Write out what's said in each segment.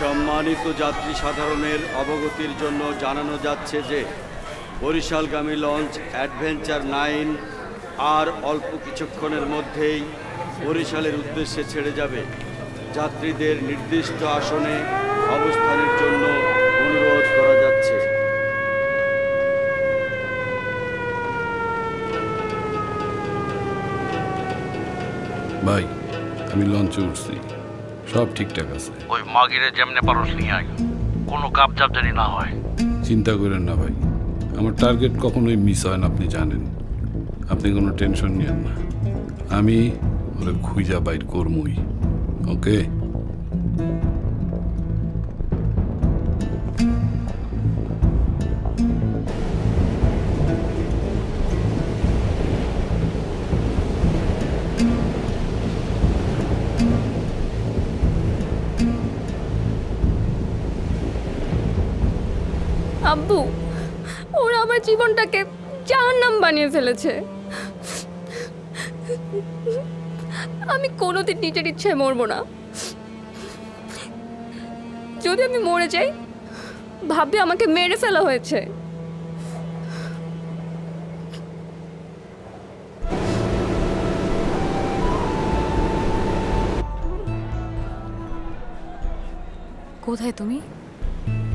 সম্মানিত যাত্রী সাধারণের অবগতির জন্য জানানো যাচ্ছে যে বরিশালগামী লঞ্চ অ্যাডভেঞ্চার 9 আর অল্প কিছুক্ষণের মধ্যেই বরিশালের উদ্দেশ্যে ছেড়ে যাবে। যাত্রীদের নির্দিষ্ট আসনে অবস্থানের জন্য অনুরোধ করা যাচ্ছে। ভাই, আমি লঞ্চে উঠছি, সব ঠিকঠাক আছে। ওই মাগিরে যেমনে পারস নিয়ে আয়, কোনো কাপ জাপ জানি না হয়। চিন্তা করেন না ভাই, আমার টার্গেট কখনোই মিস হয় না, আপনি জানেন। আপনি কোনো টেনশন নিয়েন না, আমি ওরা খুঁজা বাইর করমই। ওকে? আব্বু, ওরা আমার জীবনটাকে জাহান্নাম বানিয়ে ফেলেছে। আমি কোনোদিন নিজের ইচ্ছায় মরবো না। যদি আমি মরে যাই, ভাববে আমাকে মেরে ফেলা হয়েছে। কোথায় তুমি?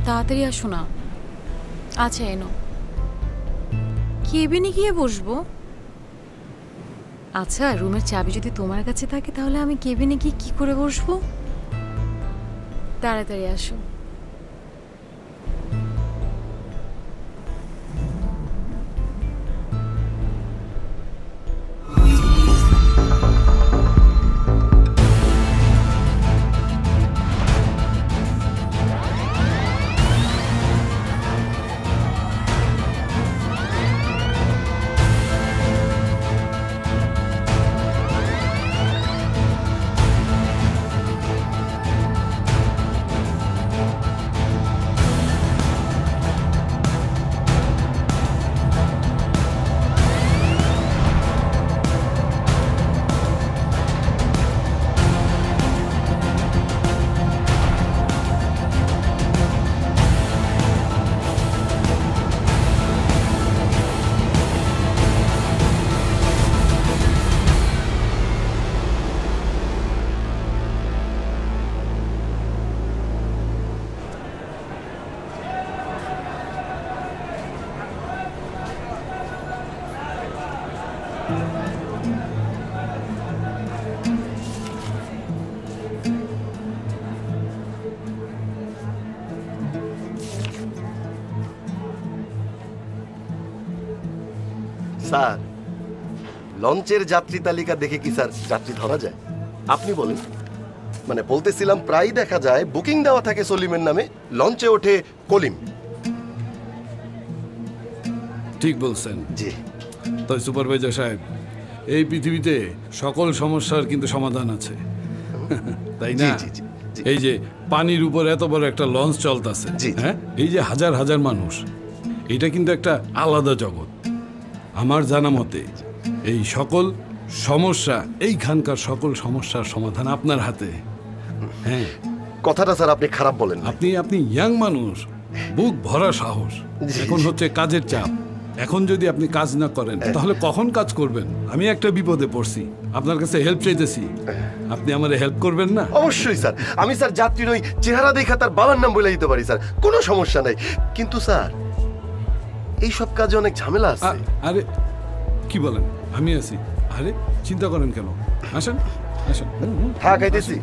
তাড়াতাড়ি আসো না। আচ্ছা এনো, কেবিনে গিয়ে বসবো। আচ্ছা, রুমের চাবি যদি তোমার কাছে থাকে তাহলে আমি কেবিনে গিয়ে কি করে বসবো? তাড়াতাড়ি আসো। স্যার, লঞ্চের যাত্রী তালিকা দেখে কি স্যার যাত্রী ধরা যায়? আপনি বলেন। মানে বলতেছিলাম, প্রায় দেখা যায় বুকিং দেওয়া থাকে সলিমের নামে, লঞ্চে ওঠে কলিম। ঠিক বলছেন। জি। তাই সুপারভাইজার সাহেব, এই পৃথিবীতে সকল সমস্যার কিন্তু সমাধান আছে, তাই না? এই যে পানির উপর এত বড় একটা লঞ্চ চলতেছে, হ্যাঁ, এই যে হাজার হাজার মানুষ, এটা কিন্তু একটা আলাদা জগৎ। আমার জানা মতে এই সকল সমস্যা, এইখানকার সকল সমস্যার সমাধান আপনার হাতে। হ্যাঁ, কথাটা স্যার আপনি খারাপ বলেন। আপনি ইয়াং মানুষ, বুক ভরা সাহস। এখন হচ্ছে কাজের চাপ। এখন যদি আপনি কাজ না করেন তাহলে কখন কাজ করবেন? আমি একটা বিপদে পড়ছি, আপনার কাছে হেল্প চাইতেছি, আপনি আমারে হেল্প করবেন না? অবশ্যই স্যার। আমি স্যার যাত্রীর ওই চেহারা দেখা তার বাবার নাম বলে দিতে পারি স্যার, কোনো সমস্যা নাই। কিন্তু স্যার, এইসব কাজে অনেক ঝামেলা আছে। আরে কি বলেন? আমি আছি। আরে চিন্তা করেন কেন? আসেন আসেন। হ্যাঁ, খাইতেছি।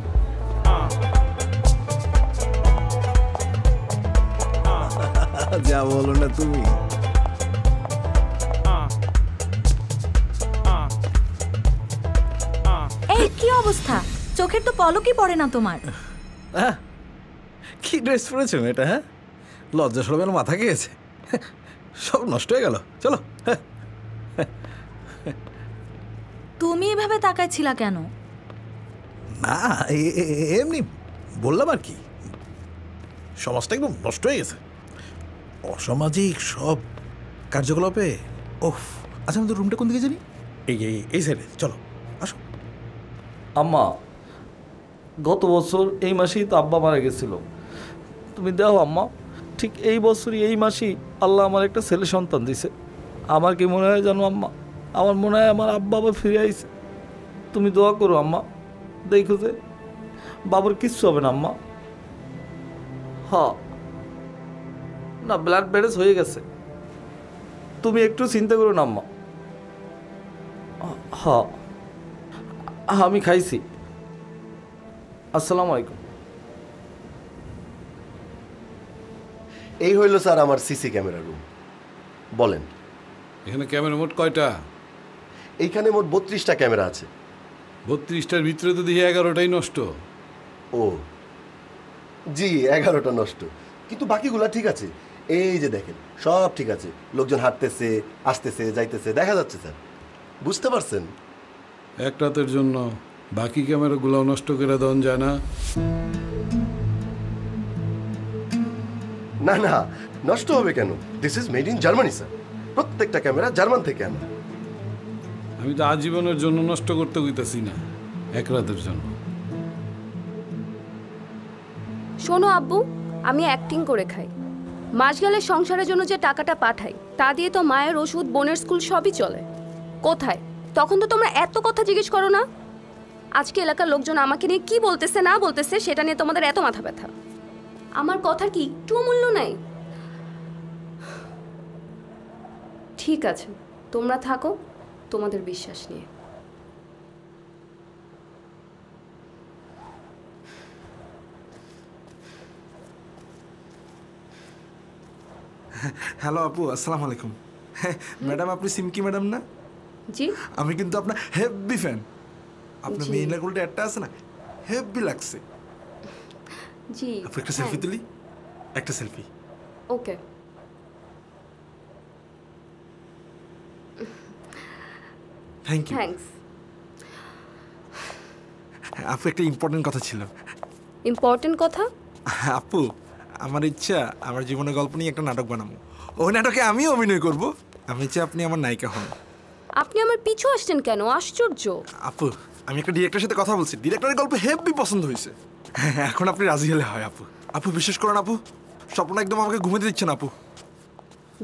যা বলো না তুমি। এই কি অবস্থা? চোখের তো পলকই পড়ে না তোমার। কি ড্রেস পরেছো এটা? হ্যাঁ, লজ্জা সরমের মাথা গিয়েছে, সব নষ্ট হয়ে গেল। চলো। তুমি এভাবে তাকাইছিলা কেন? না, এমনি বললাম আর কি। সমাজটা একদম নষ্ট হয়ে গেছে, অসামাজিক সব কার্যকলাপে। ওহ, আচ্ছা, আমাদের রুমটা কোন দিকে জানি? এই সাইডে। চলো, আসো। আম্মা, গত বছর এই মাসেই তো আব্বা মারা গেছিল। তুমি দেখো আম্মা, ঠিক এই বছরই এই মাসেই আল্লাহ আমার একটা ছেলে সন্তান দিছে। আমার কি মনে হয় জানো আম্মা, আমার মনে হয় আমার আব্বা আবার ফিরে আইছে। তুমি দোয়া করো আম্মা, দেখো যে বাবার কিচ্ছু হবে না আম্মা। হ্যাঁ, না ব্লাড ব্যারেজ হয়ে গেছে, তুমি একটু চিন্তা করো না আম্মা। হ্যাঁ, আমি খাইছি। আসসালামু আলাইকুম। এই হইল স্যার আমার সিসি ক্যামেরা রুম। বলেন, এখানে ক্যামেরা মোট কয়টা? এইখানে মোট 32টা ক্যামেরা আছে। 32টার ভিতরে তো দেখি 11টাই নষ্ট। ও জি, 11টা নষ্ট, কিন্তু বাকিগুলা ঠিক আছে। এই যে দেখেন, সব ঠিক আছে। লোকজন হাঁটতেছে, আসতেছে, যাইতেছে, দেখা যাচ্ছে স্যার। বুঝতে পারছেন? এক রাতের জন্য বাকি ক্যামেরাগুলোও নষ্ট করে দেওয়া যায় না? না না, নষ্ট হবে কেন? This is made in Germany sir. প্রত্যেকটা ক্যামেরা জার্মান থেকে আনা। আমি তো আজীবনের জন্য নষ্ট করতে হইতেছি না, এক রাতের জন্য। শোনো আব্বু, আমি অ্যাক্টিং করে খাই। মাস গেলে সংসারের জন্য যে টাকাটা পাঠাই, তা দিয়ে তো মায়ের ওষুধ, বোনের স্কুল সবই চলে। কোথায়? তখন তো তোমরা এত কথা জিজ্ঞেস করো না। আজকে এলাকার লোকজন আমাকে নিয়ে কি বলতেছে না বলতেছে সেটা নিয়ে তোমাদের এত মাথা ব্যথা। আমার কথার কি একটু মূল্য নাই? ঠিক আছে, তোমরা থাকো তোমাদের বিশ্বাস নিয়ে। হ্যালো আপু, আসসালামু আলাইকুম। ম্যাডাম, আপনি সিমকি ম্যাডাম না? জি, আমি কিন্তু আপনার হেভি ফ্যান। আপনার মেইন গোলটা একটা আছে না, হেভি লাগছে। জি, আপু একটা সেলফি তুলি, একটা selfie. Okay. Thank you. Thanks. আপু একটা ইম্পর্টেন্ট কথা ছিল। ইম্পর্টেন্ট কথা? আপু, আমার ইচ্ছা আমার জীবনের গল্প নিয়ে একটা নাটক বানাবো। ওই নাটকে আমি অভিনয় করব। আমি চাই আপনি আমার নায়িকা হন। আপনি আমার পিছু আসছেন কেন? আশ্চর্য। আপু, আমি একটা ডিরেক্টরের সাথে কথা বলছি, ডিরেক্টরের গল্প হেভি পছন্দ হয়েছে। এখন আপনি রাজি হলে হয় আপু। আপু বিশ্বাস করেন আপু, স্বপ্ন একদম আমাকে ঘুমাতে দিচ্ছে না আপু।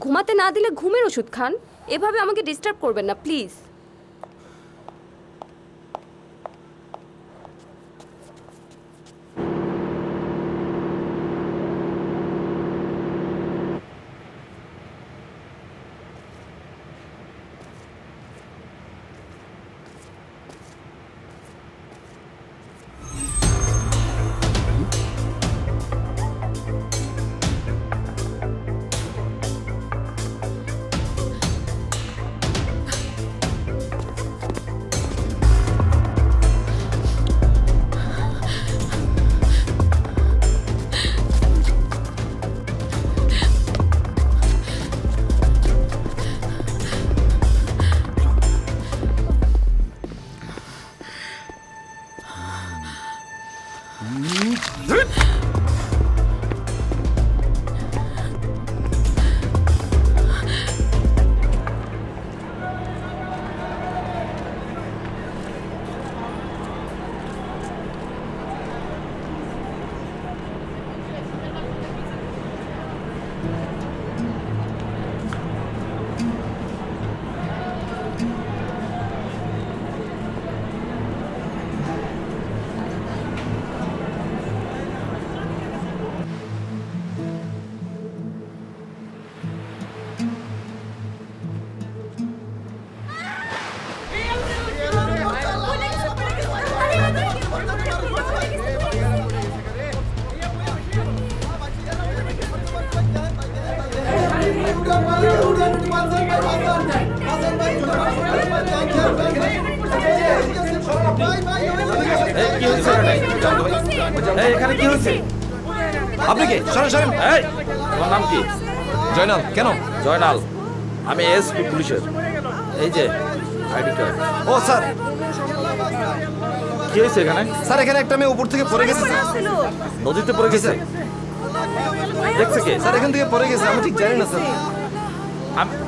ঘুমাতে না দিলে ঘুমের ওষুধ খান। এভাবে আমাকে ডিস্টার্ব করবেন না প্লিজ। এখানে কি হচ্ছে? আপনি কে? সরেন সরেন। এই, তোমার নাম কি? জয়নাল। কেন? জয়নাল, আমি এসপি পুলিশের। এই যে আইডি কার্ড। ও স্যার, কি হয়েছে এখানে? স্যার এখানে একটা মেয়ে উপর থেকে পড়ে গেছে। নদীতে পড়ে গেছে? দেখছে কে? স্যার এখান থেকে পড়ে গেছে, আমি ঠিক জানি না স্যার।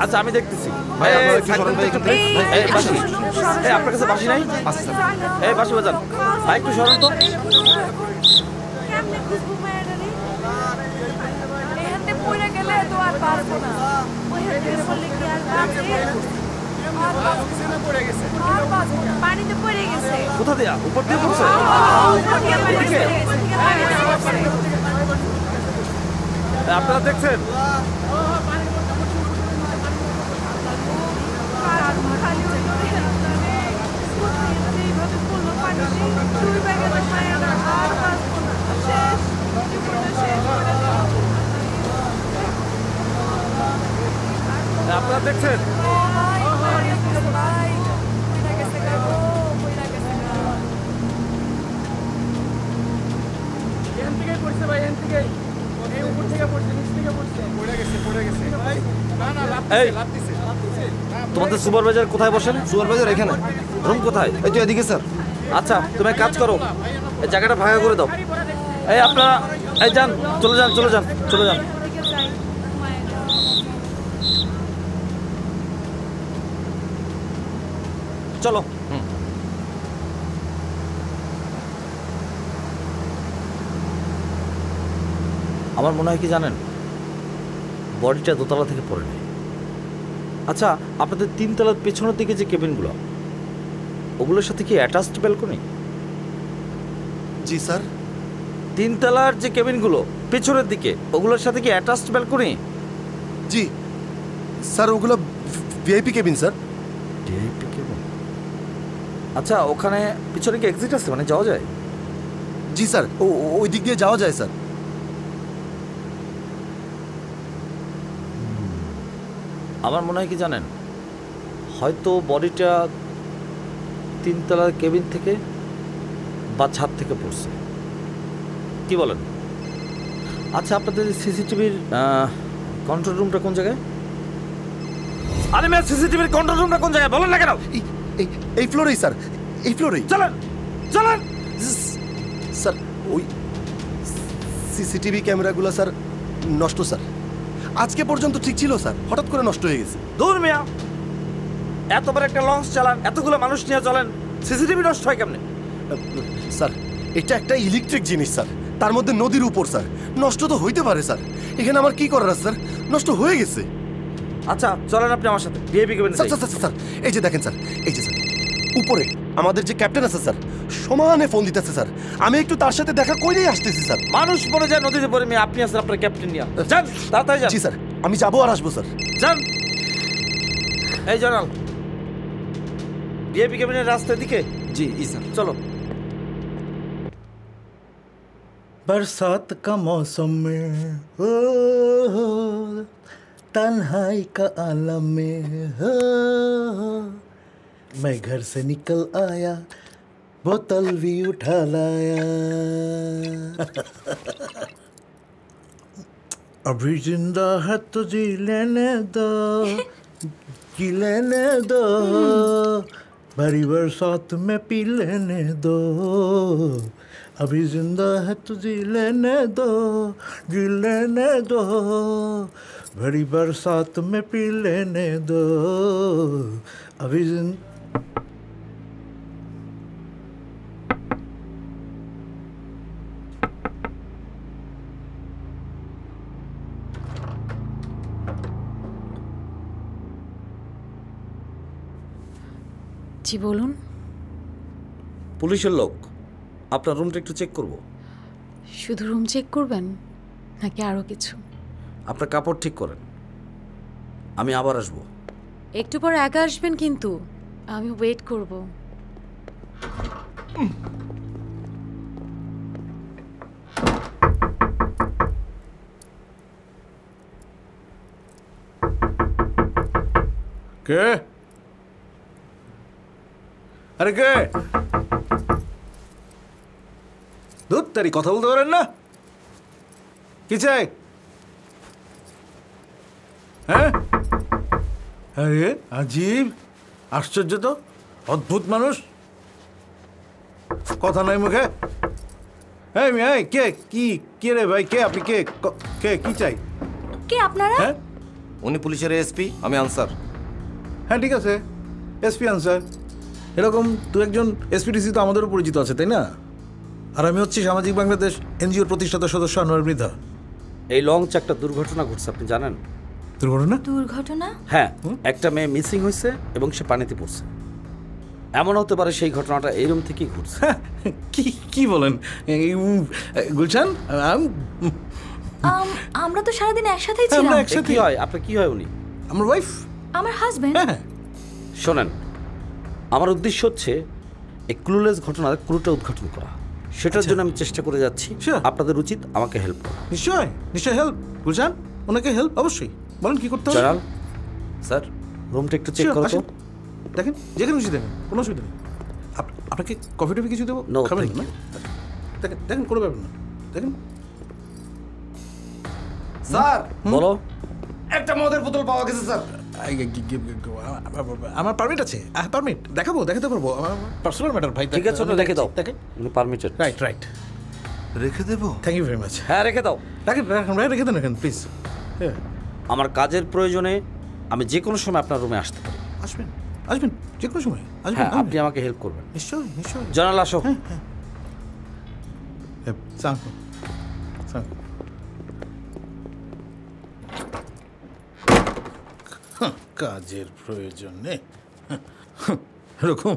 আচ্ছা আমি দেখতেছি। ভাই আপনারা একটু সরেন ভাই এখান থেকে। এই বাসি, এই আপনার কাছে বাসি নাই? আচ্ছা স্যার। এই বাসি বাজান, ভাই একটু সরেন তো। পানিতে পড়ে গেছে। কোথা দিয়া? উপর দিয়ে পড়ছে? এদিকে? আপনারা দেখছেন? আপনারা দেখছেন? তোমাদের সুপারভাইজার কোথায় বসেন? সুপারভাইজার এখানে। রুম কোথায়? এই তো এদিকে স্যার। আচ্ছা, তুমি এক কাজ করো, এই জায়গাটা ভাঙা করে দাও। এই আপনারা এই যান, চলে যান চলে যান চলে যান। চলো। আমার মনে হয় কি জানেন, বডিটা দোতলা থেকে পড়ে নেই। আচ্ছা, আপনাদের 3 তলার পেছনের দিকে যে কেবিনগুলো, ওগুলোর সাথে কি অ্যাটাচড ব্যালকনি? জি স্যার। 3 তলার যে কেবিনগুলো পেছনের দিকে, ওগুলোর সাথে কি অ্যাটাচড ব্যালকনি? জি স্যার, ওগুলো VIP cabin sir. VIP cabin? আচ্ছা, ওখানে পিছনে কি এক্সিট আছে, মানে যাওয়া যায়? জি স্যার, ওই দিক দিয়ে যাওয়া যায় স্যার। আমার মনে হয় কি জানেন, হয়তো বডিটা 3 তলার কেবিন থেকে বা ছাদ থেকে পড়ছে। কি বলেন? আচ্ছা, আপনাদের সিসিটিভির কন্ট্রোল রুমটা কোন জায়গায়? আরে মেয়ে, সিসিটিভির কন্ট্রোল রুমটা কোন জায়গায় বলেন না কেন? এই ফ্লোরেই স্যার, এই ফ্লোরেই। চলেন চলেন। স্যার, ওই সিসিটিভি ক্যামেরাগুলো স্যার নষ্ট স্যার। আজকে পর্যন্ত ঠিক ছিল স্যার, হঠাৎ করে নষ্ট হয়ে গেছে। দূর মিয়া, এত বড় একটা লঞ্চ চালান, এতগুলো মানুষ নিয়ে চলেন, সিসিটিভি নষ্ট হয় কেমনে? স্যার, এটা একটা ইলেকট্রিক জিনিস স্যার, তার মধ্যে নদীর উপর স্যার, নষ্ট তো হইতে পারে স্যার। এখানে আমার কি করার আছে স্যার, নষ্ট হয়ে গেছে। আচ্ছা চলেন আপনি আমার সাথে ভিআইপি কেবিনে। স্যার স্যার স্যার, এই যে দেখেন স্যার, এই যে স্যার উপরে আমাদের যে ক্যাপ্টেন আছে স্যার, সমানে ফোন দিতেছে স্যার। আমি একটু তার সাথে দেখা করেই আসতেছি স্যার। মানুষ পড়ে যায় নদীতে পড়ে, মেয়ে আপনি আছেন আপনার ক্যাপ্টেন নিয়ে। যান তাড়াতাড়ি যান। জি স্যার, আমি যাবো আর আসবো স্যার। যান। এই জনাল, ভিআইপি কেবিনের রাস্তার দিকে। জি স্যার। চলো। बरसात का मौसम में हो तन्हाई का आलम में हो मैं घर से निकल आया, बोतल भी उठा लाया अभी जिंदा है तो जी लेने दो, जी लेने दो, भरी बरसात में पी लेने दो, अभी जिंदा है तो जी लेने दो, जी लेने दो, भरी बरसात में पी लेने दो, अभी জি বলুন। পুলিশের লোক, আপনার রুমটা একটু চেক করব। শুধু রুম চেক করবেন নাকি আরো কিছু? আপনার কাপড় ঠিক করেন, আমি আবার আসব। একটু পর একা আসবেন কিন্তু, আমি ওয়েট করব। কে? আরে কে? ধুর, তারি কথা বলতে পারেন না? কি চাই? হ্যাঁ? আরে আজীব, আশ্চর্য তো, অদ্ভুত মানুষ, কথা নাই মুখে। এই মিয়া, কে? কি কে রে ভাই? কে আপনি? কে কে? কি চাই? কে আপনারা? হ্যাঁ, উনি পুলিশের এসপি, আমি আনসার। হ্যাঁ ঠিক আছে, এসপি আনসার। এরকম দু একজন এসপিডিসি তো আমাদেরও পরিচিত আছে, তাই না? আর আমি হচ্ছি সামাজিক বাংলাদেশ এনজিওর প্রতিষ্ঠাতা সদস্য আনোয়ার মৃধা। এই লঞ্চ একটা দুর্ঘটনা ঘটছে, আপনি জানেন? দুর্ঘটনা? দুর্ঘটনা? হ্যাঁ, একটা মেয়ে মিসিং হয়েছে এবং সে পানিতে পড়ছে। এমন হতে পারে সেই ঘটনাটা এই রুম থেকেই ঘটছে। কি কি বলেন গুলশান? আমরা তো সারাদিন একসাথেই ছিলাম। কি হয় আপনার, কি হয় উনি? আমার ওয়াইফ, আমার হাজবেন্ড। শোনেন, আমার উদ্দেশ্য হচ্ছে এই ক্লুলেস ঘটনার ক্লুটা উদ্ঘাটন করা। সেটার জন্য আমি চেষ্টা করে যাচ্ছি। আপনাদের উচিত আমাকে হেল্প করা। নিশ্চয় নিশ্চয় হেল্প। গুলশান, ওনাকে হেল্প অবশ্যই। বলেন কি করতে হবে? জেনারেল স্যার, রুমটা একটু চেক করো তো। দেখেন, যেখানে খুশি দেখেন, কোনো অসুবিধা নেই। আপনাকে কফি টফি কিছু দেবো? খাবেন না? দেখেন দেখেন, কোনো ব্যাপার না। দেখেন স্যার, বলো। একটা মদের বোতল পাওয়া গেছে স্যার। আমার পারমিট আছে। পারমিট দেখাতে পারবো। আমার পার্সোনাল ম্যাটার ভাই। ঠিক আছে, রেখে দাও। দেখে পারমিটেড। রাইট রেখে দেবো? Thank you very much. হ্যাঁ, রেখে দাও। রেখে দেন এখানে প্লিজ। আমার কাজের প্রয়োজনে আমি যে কোনো সময় আপনার রুমে আসতে পারি। আসবেন যে কোনো সময় আসবেন। হ্যাঁ, আপনি আমাকে হেল্প করবেন। নিশ্চয়। জেনারেল আসো। কাজের প্রয়োজনে এরকম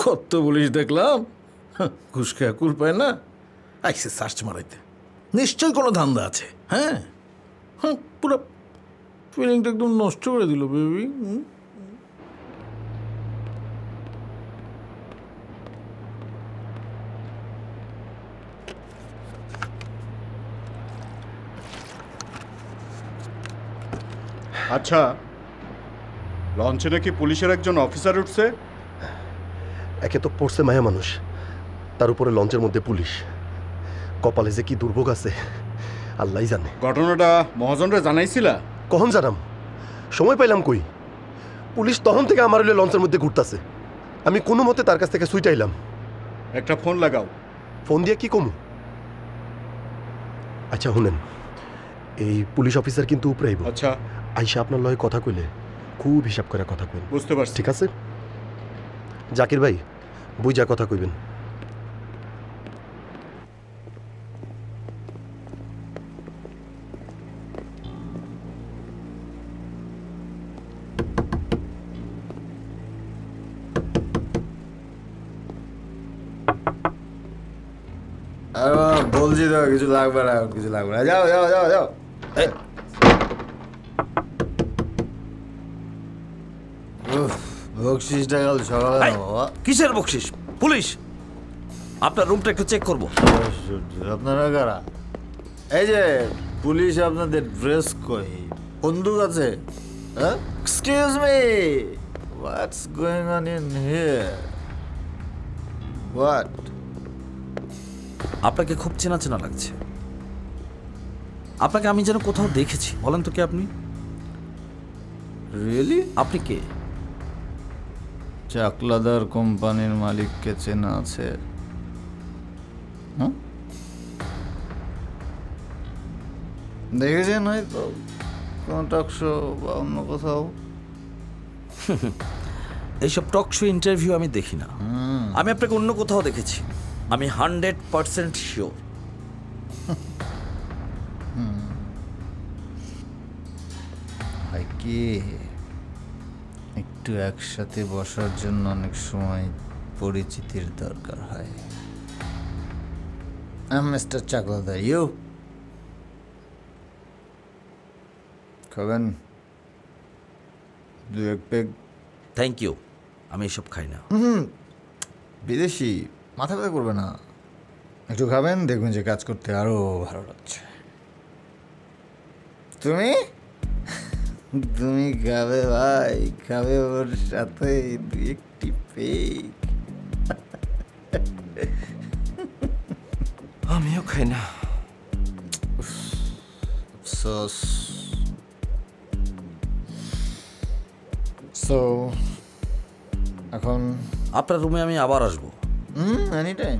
কত পুলিশ দেখলাম, ঘুষ খেয়ে কুল পায় না, আইসে সার্চ মারাইতে। নিশ্চয় কোনো ধান্দা আছে। হ্যাঁ, পুরো ফিলিংটা একদম নষ্ট করে দিল বেবি। আচ্ছা, লঞ্চে নাকি পুলিশের একজন অফিসার উঠছে? একে তো পড়ছে মায়া মানুষ, তার উপরে লঞ্চের মধ্যে পুলিশ। কপালে যে কি দুর্ভোগ আছে আল্লাহই জানে। ঘটনাটা মহাজনরা জানাইছিলা? কখন জানাম, সময় পাইলাম কই। পুলিশ তখন থেকে আমার হইলে লঞ্চের মধ্যে ঘুরতেছে। আমি কোনো মতে তার কাছ থেকে সুইটাইলাম। একটা ফোন লাগাও। ফোন দিয়ে কি কমু? আচ্ছা শুনেন, এই পুলিশ অফিসার কিন্তু উপরে আইব। আচ্ছা, আইসা আপনার লয় কথা কইলে খুব হিসাব করে কথা কইন। বুঝতে পারছি। ঠিক আছে জাকির ভাই, বুঝা কথা কইবেন। বলছি তো কিছু লাগবে না, কিছু লাগবে না। যাও যাও যাও যাও। বকশিসটা কাল সকালে বাবা। কিসের বকশিস? পুলিশ। আপনার রুমটা একটু চেক করবো। আপনারা কারা? এই যে পুলিশ, আপনাদের ড্রেস কই? বন্দুক আছে? Excuse me, what's going on in here? What? আপনাকে খুব চেনা চেনা লাগছে। আপনাকে আমি যেন কোথাও দেখেছি। বলেন তো কে আপনি? রিয়েলি? আপনি কে? চাকলাদার কোম্পানির মালিককে চেনা আছে? দেখেছেন হয়তো কোনো টক শো বা অন্য কোথাও। এইসব টক শো ইন্টারভিউ আমি দেখি না। আমি আপনাকে অন্য কোথাও দেখেছি। আমি 100% শিওর। কি একটু একসাথে বসার জন্য অনেক সময় পরিচিতির দরকার হয়। মিস্টার চাকলাদার, ইউ খাবেন? দু এক পেগ? থ্যাংক ইউ, আমি এসব খাই না। বিদেশি, মাথা ব্যথা করবে না। একটু খাবেন, দেখবেন যে কাজ করতে আরো ভালো লাগছে। তুমি তুমি খাবে ভাই, খাবে ওর সাথে দু একটি পেগ। আমিও খাই না। আফসোস। সো এখন আপনার রুমে আমি আবার আসবো। Any time,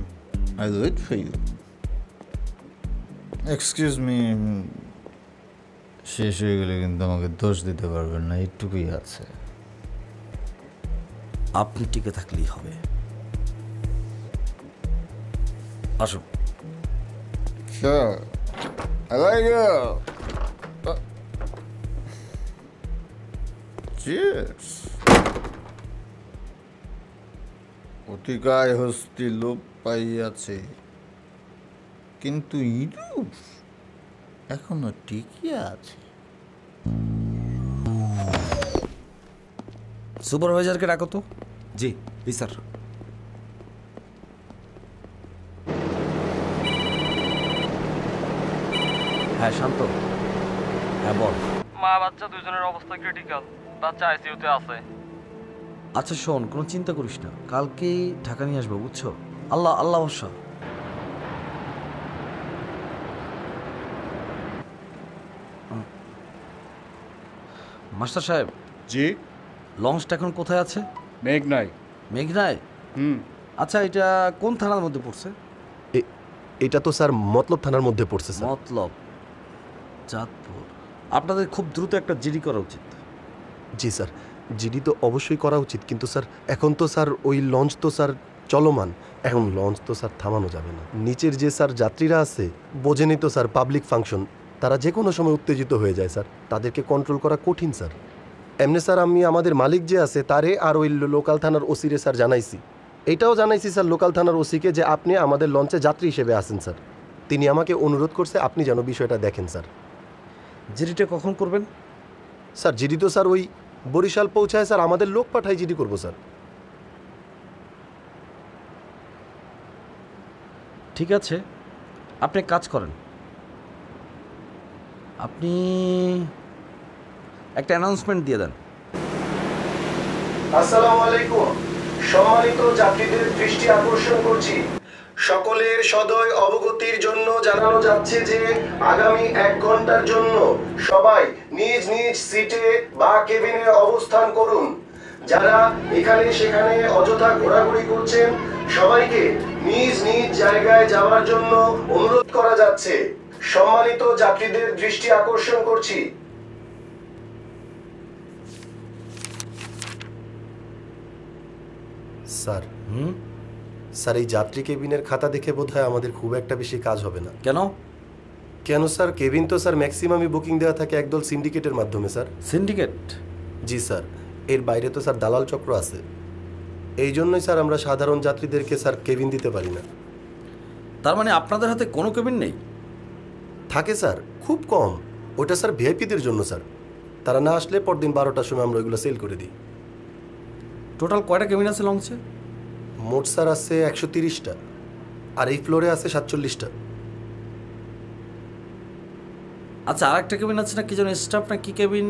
I do it for you. Excuse me, শেষ হয়ে গেলে কিন্তু আমাকে দোষ দিতে পারবেন না, এইটুকুই আছে। আপনি টিকে থাকলেই হবে। আসুন। Sure. I like you. Cheers. অতিকায় হস্তি লোপ পাইয়াছে, কিন্তু ইঁদুর এখনো টিকিয়া আছে। সুপারভাইজারকে ডাকো তো। জি স্যার। হ্যাঁ শান্ত, হ্যাঁ বল। মা বাচ্চা দুজনের অবস্থা ক্রিটিক্যাল, বাচ্চা আইসিইউতে আছে। আচ্ছা শোন, কোনো চিন্তা করিস না, কালকেই ঢাকা নিয়ে আসবো, বুঝছো? আল্লাহ আল্লাহ ভরসা। মাস্টার সাহেব। জি। লঞ্চটা এখন কোথায় আছে? মেঘনায়। মেঘনায়? আচ্ছা, এটা কোন থানার মধ্যে পড়ছে? এটা তো স্যার মতলব থানার মধ্যে পড়ছে স্যার। মতলব, চাঁদপুর। আপনাদের খুব দ্রুত একটা জিডি করা উচিত। জি স্যার, জিডি তো অবশ্যই করা উচিত, কিন্তু স্যার এখন তো স্যার ওই লঞ্চ তো স্যার চলমান, এখন লঞ্চ তো স্যার থামানো যাবে না। নিচের যে স্যার যাত্রীরা আছে, বোঝেনই তো স্যার, পাবলিক ফাংশন, তারা যে কোনো সময় উত্তেজিত হয়ে যায় স্যার, তাদেরকে কন্ট্রোল করা কঠিন স্যার। এমনি স্যার আমি আমাদের মালিক যে আছে তারে আর ওই লোকাল থানার ওসিরে স্যার জানাইছি, এটাও জানাইছি স্যার লোকাল থানার ওসিকে যে আপনি আমাদের লঞ্চে যাত্রী হিসেবে আসেন স্যার। তিনি আমাকে অনুরোধ করছে আপনি যেন বিষয়টা দেখেন স্যার। জিডিটা কখন করবেন? স্যার জিডি তো স্যার ওই বরিশাল পৌঁছায় স্যার, আমাদের লোক পাঠাই জিডি করবো স্যার। ঠিক আছে, আপনি কাজ করেন, আপনি একটা অ্যানাউন্সমেন্ট দিয়ে দেন। আসসালামু আলাইকুম, সম্মানিত যাত্রীদের দৃষ্টি আকর্ষণ করছি, সকলের সদয় অবগতির জন্য জানানো যাচ্ছে যে আগামী 1 ঘন্টার জন্য সবাই নিজ নিজ সিটে বা কেবিনে অবস্থান করুন। যারা এখানে সেখানে অযথা ঘোরাঘুরি করছেন সবাইকে নিজ নিজ জায়গায় যাওয়ার জন্য অনুরোধ করা যাচ্ছে। সম্মানিত যাত্রীদের দৃষ্টি আকর্ষণ করছি। স্যার স্যার এই যাত্রী কেবিনের খাতা দেখে বোধহয় আমাদের খুব একটা বেশি কাজ হবে না। কেন? কেন স্যার, কেবিন তো স্যার ম্যাক্সিমামই বুকিং দেওয়া থাকে একদল সিন্ডিকেটের মাধ্যমে স্যার। সিন্ডিকেট? জি স্যার, এর বাইরে তো স্যার দালাল চক্র আছে, এই জন্যই স্যার আমরা সাধারণ যাত্রীদেরকে স্যার কেবিন দিতে পারি না। তার মানে আপনাদের হাতে কোনো কেবিন নেই? থাকে স্যার, খুব কম, ওটা স্যার ভিআইপিদের জন্য স্যার, তারা না আসলে পরদিন 12টার সময় আমরা ওইগুলো সেল করে দিই। টোটাল কয়টা কেবিন আছে লঞ্চে? মোট স্যার আছে 130টা, আর এই ফ্লোরে আছে 47টা। আচ্ছা, আর একটা কেবিন আছে না কি যেন, স্টাফ না কি কেবিন?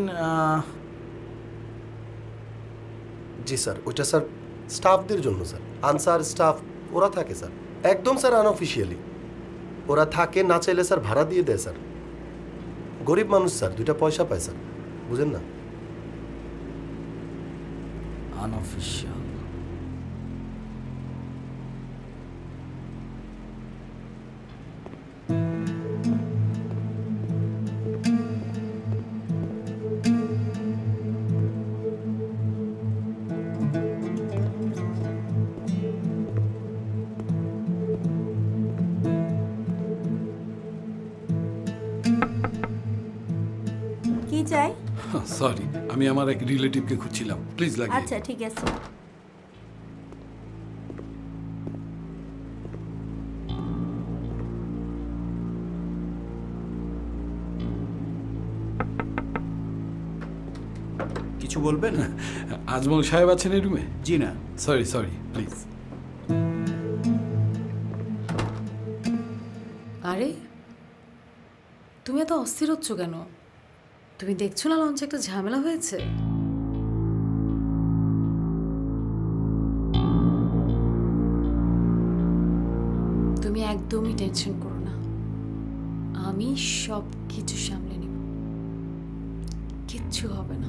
জি স্যার, ওইটা স্যার স্টাফদের জন্য স্যার, আনসার স্টাফ ওরা থাকে স্যার, একদম স্যার আনঅফিসিয়ালি ওরা থাকে, না চাইলে স্যার ভাড়া দিয়ে দেয় স্যার। গরিব মানুষ স্যার, 2টা পয়সা পায় স্যার, বুঝেন না? আনঅফিসিয়াল। কি চাই? সরি, আমি আমার এক রিলেটিভকে খুঁজছিলাম, প্লিজ লাগিয়ে। আচ্ছা ঠিক আছে। কিছু বলবেন? আজমল সাহেব আছেন এই রুমে? জি না। Sorry sorry, please. আরে তুমি এত অস্থির হচ্ছ কেন? তুমি দেখছো না লঞ্চে একটা ঝামেলা হয়েছে? তুমি একদমই টেনশন করো না, আমি সব কিছু সামলে নিব, কিচ্ছু হবে না।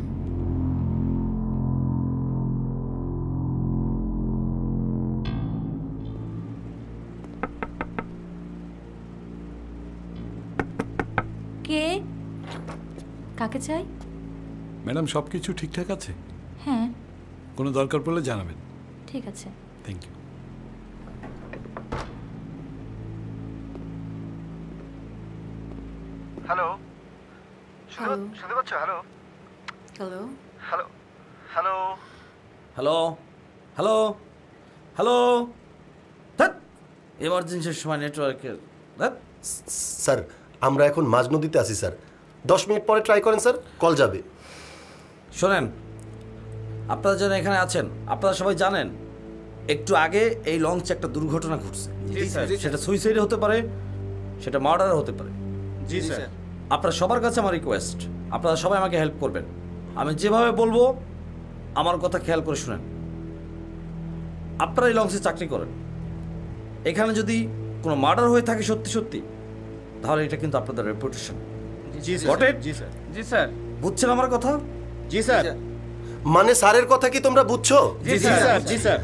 কে? কাকে চাই? ম্যাডাম, সব কিছু ঠিকঠাক আছে? হ্যাঁ। কোনো দরকার পড়লে জানাবেন। ঠিক আছে। Thank you. হ্যালো, শুনতে পাচ্ছ? Hello hello hello hello hello hello hello এমার্জেন্সির সময় নেটওয়ার্কের স্যার আমরা এখন মাঝ নদীতে আছি স্যার, 10 মিনিট পরে ট্রাই করেন স্যার, কল যাবে। শোনেন, আপনারা যারা এখানে আছেন আপনারা সবাই জানেন একটু আগে এই লঞ্চে একটা দুর্ঘটনা ঘটছে। সেটা সুইসাইড হতে পারে, সেটা মার্ডার হতে পারে। জি স্যার। আপনারা সবার কাছে আমার রিকোয়েস্ট, আপনারা সবাই আমাকে হেল্প করবেন। আমি যেভাবে বলবো আমার কথা খেয়াল করে শুনেন। আপনারা এই লঞ্চে চাকরি করেন, এখানে যদি কোনো মার্ডার হয়ে থাকে সত্যি সত্যি, তাহলে এটা কিন্তু আপনাদের রেপুটেশন। জি স্যার। জি স্যার। জি স্যার। বুঝছেন আমার কথা? জি স্যার। মানে স্যারের কথা কি তোমরা বুঝছো? জি স্যার। জি স্যার।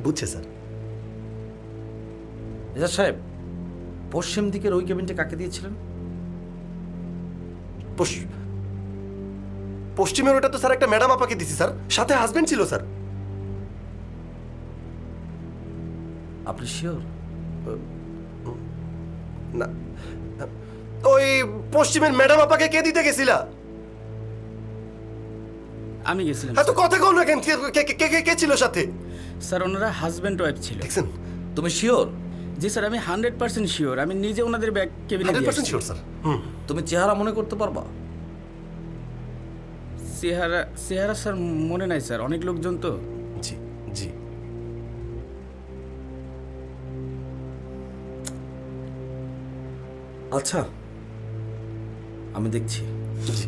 বুঝছে স্যার। রেজাক সাহেব, পশ্চিম দিকের ওই কেবিনটা কাকে দিয়েছিলেন? পশ্চিমের ওটা তো স্যার একটা ম্যাডাম আপাকে দিছি স্যার, সাথে হাজবেন্ড ছিল স্যার। আপনি শিওর? না, ওই পশ্চিমের ম্যাডাম আপাকে কে দিতে গেছিলা? আমি গেছিলাম। হ্যাঁ তো কথা কও না কেন, কে ছিল সাথে? স্যার ওনারা হাজব্যান্ড ওয়াইফ ছিল। দেখছেন? তুমি শিওর? জি স্যার, আমি 100% শিওর। আমি নিজে ওনাদের ব্যাগ কেবিনে দিয়ে 100% শিওর স্যার। তুমি চেহারা মনে করতে পারবা? চেহারা স্যার মনে নাই স্যার, অনেক লোকজন তো। জি জি। আচ্ছা আমি দেখছি। জি।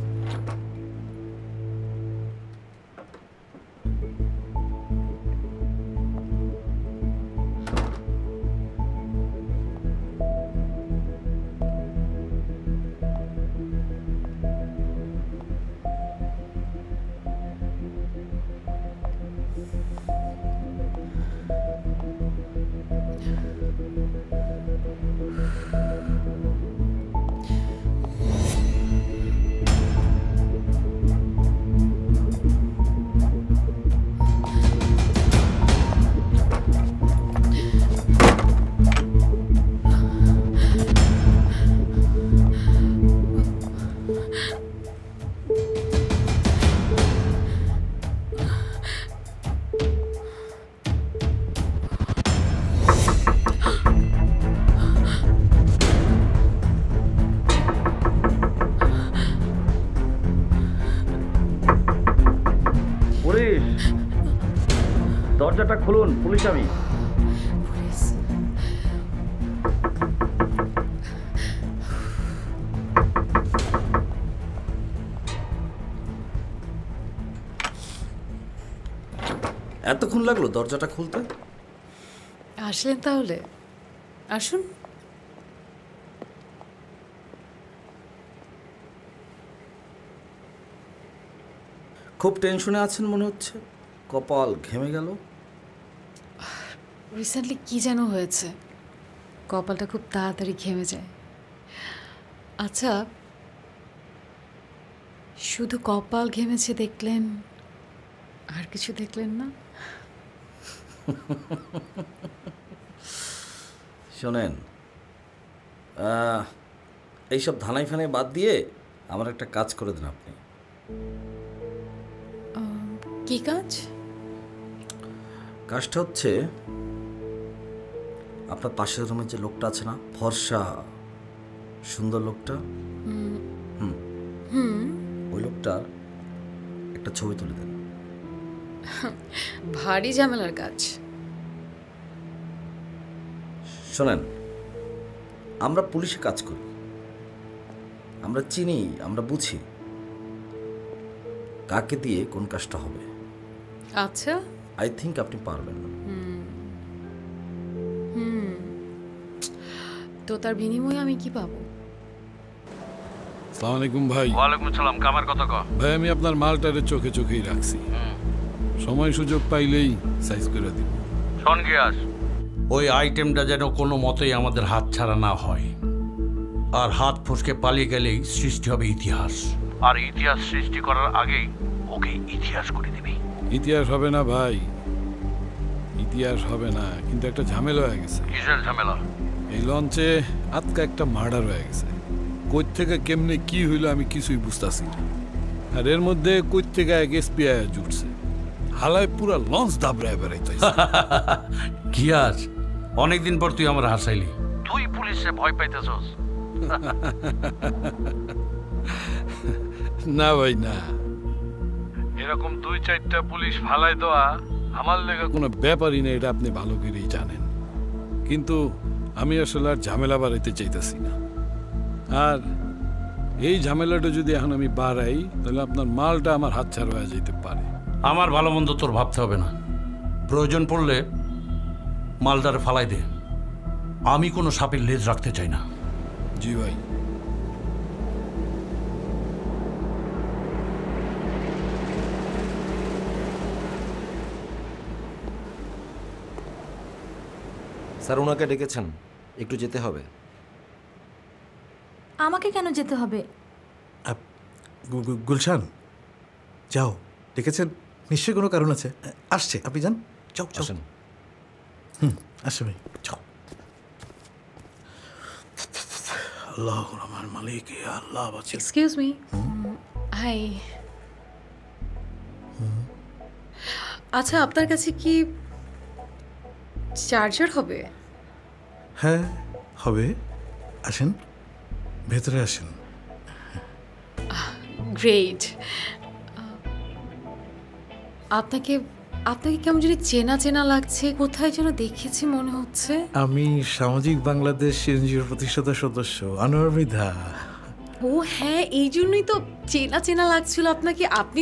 দরজাটা খুলুন, পুলিশ আমি। এতক্ষণ লাগলো দরজাটা খুলতে? আসলেন তাহলে, আসুন। খুব টেনশনে আছেন মনে হচ্ছে, কপাল ঘেমে গেল। রিসেন্টলি কি যেন হয়েছে, কপালটা খুব তাড়াতাড়ি ঘেমে যায়। আচ্ছা, শুধু কপাল ঘেমেছে দেখলেন, আর কিছু দেখলেন না? শোনেন, এইসব ধানাই ফানাই বাদ দিয়ে আমার একটা কাজ করে দেন আপনি। কি কাজ? কাজটা হচ্ছে আপনার পাশের রুমের যে লোকটা আছে না, ফর্সা সুন্দর লোকটা, ওই লোকটার একটা ছবি তুলে দেন। ভারী ঝামেলার কাজ। শোনেন, আমরা পুলিশে কাজ করি, আমরা চিনি, আমরা বুঝি কাকে দিয়ে কোন কাজটা হবে। আচ্ছা, আই থিঙ্ক আপনি পারবেন। তো তার বিনিময়ে আমি কি পাবো? আসসালামু আলাইকুম ভাই। ওয়ালাইকুম আসসালাম। কামার কথা কও ভাই, আমি আপনার মালটারে চোখে চোখেই রাখছি, সময় সুযোগ পাইলেই সাইজ করে দিব। শোন গিয়াস, ওই আইটেমটা যেন কোনো মতেই আমাদের হাত ছাড়া না হয়, আর হাত ফসকে পালিয়ে গেলেই সৃষ্টি হবে ইতিহাস, আর ইতিহাস সৃষ্টি করার আগেই ওকে ইতিহাস করে দিবি। ইতিহাস হবে না ভাই, ইতিহাস হবে না, কিন্তু একটা ঝামেলা হয়ে গেছে। কিসের ঝামেলা? এই লঞ্চে আজকে একটা মার্ডার হয়ে গেছে। কই থেকে কেমনে কি হইলো আমি কিছুই বুঝতাছি না, আর এর মধ্যে কই থেকে এক এসপিআই জুটছে। হালায় পুরা লঞ্চ দাবড়ায় বেড়াইতেছে। কি আজ অনেকদিন পর তুই আমার হাসাইলি, তুই পুলিশে ভয় পাইতেছস? না ভাই না, এরকম 2-4টা পুলিশ ফালাই দেওয়া আমার লেগে কোনো ব্যাপারই না, এটা আপনি ভালো করেই জানেন। কিন্তু আমি আসলে আর ঝামেলা বাড়াইতে চাইতেছি না। আর এই ঝামেলাটা যদি এখন আমি বাড়াই তাহলে আপনার মালটা আমার হাতছাড়া হয়ে যেতে পারে। আমার ভালো মন্দ তোর ভাবতে হবে না, প্রয়োজন পড়লে মালটারে ফালাই দে, আমি কোনো সাপের লেজ রাখতে চাই না। জি ভাই। স্যার ওনাকে ডেকেছেন, একটু যেতে হবে। আমাকে কেন যেতে হবে? গুলশান যাও, ডেকেছেন নিশ্চয়ই কোনো কারণ আছে, আসছে, আপনি যান, যাও যাও। আসে ভাই, যাও। আল্লাহ আমার মালিক, আল্লাহ বাঁচিয়ে। Excuse me, hi. আচ্ছা, আপনার কাছে কি চার্জার হবে? হ্যাঁ হবে, আসেন ভেতরে আসেন। গ্রেট। আপনাকে আপনাকে কেমন যদি চেনা চেনা লাগছে, কোথায় যেন দেখেছি মনে হচ্ছে। আমি সামাজিক বাংলাদেশ এনজিওর প্রতিষ্ঠাতা সদস্য আনোয়ার মৃধা। ও হ্যাঁ, এই জন্যই তো চেনা চেনা লাগছিল আপনাকে। আপনি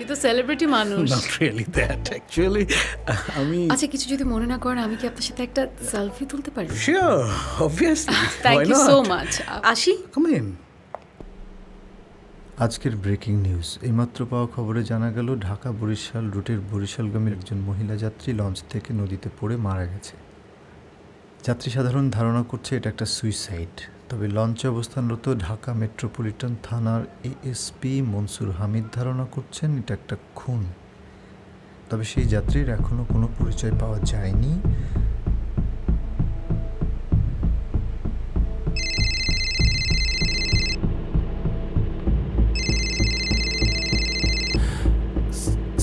তো সেলিব্রিটি মানুষ। নট রিয়েলি দ্যাট, অ্যাকচুয়ালি আমি। আচ্ছা, কিছু যদি মনে না করেন, আমি কি আপনার সাথে একটা সেলফি তুলতে পারি? Sure, obviously. Thank you so much. আসি। Come in. আজকের ব্রেকিং নিউজ, এইমাত্র পাওয়া খবরে জানা গেল ঢাকা বরিশাল রুটের বরিশালগামীর একজন মহিলা যাত্রী লঞ্চ থেকে নদীতে পড়ে মারা গেছে। যাত্রী সাধারণ ধারণা করছে এটা একটা সুইসাইড, তবে লঞ্চে অবস্থানরত ঢাকা মেট্রোপলিটন থানার এএসপি মনসুর হামিদ ধারণা করছেন এটা একটা খুন। তবে সেই যাত্রীর এখনও কোনো পরিচয় পাওয়া যায়নি।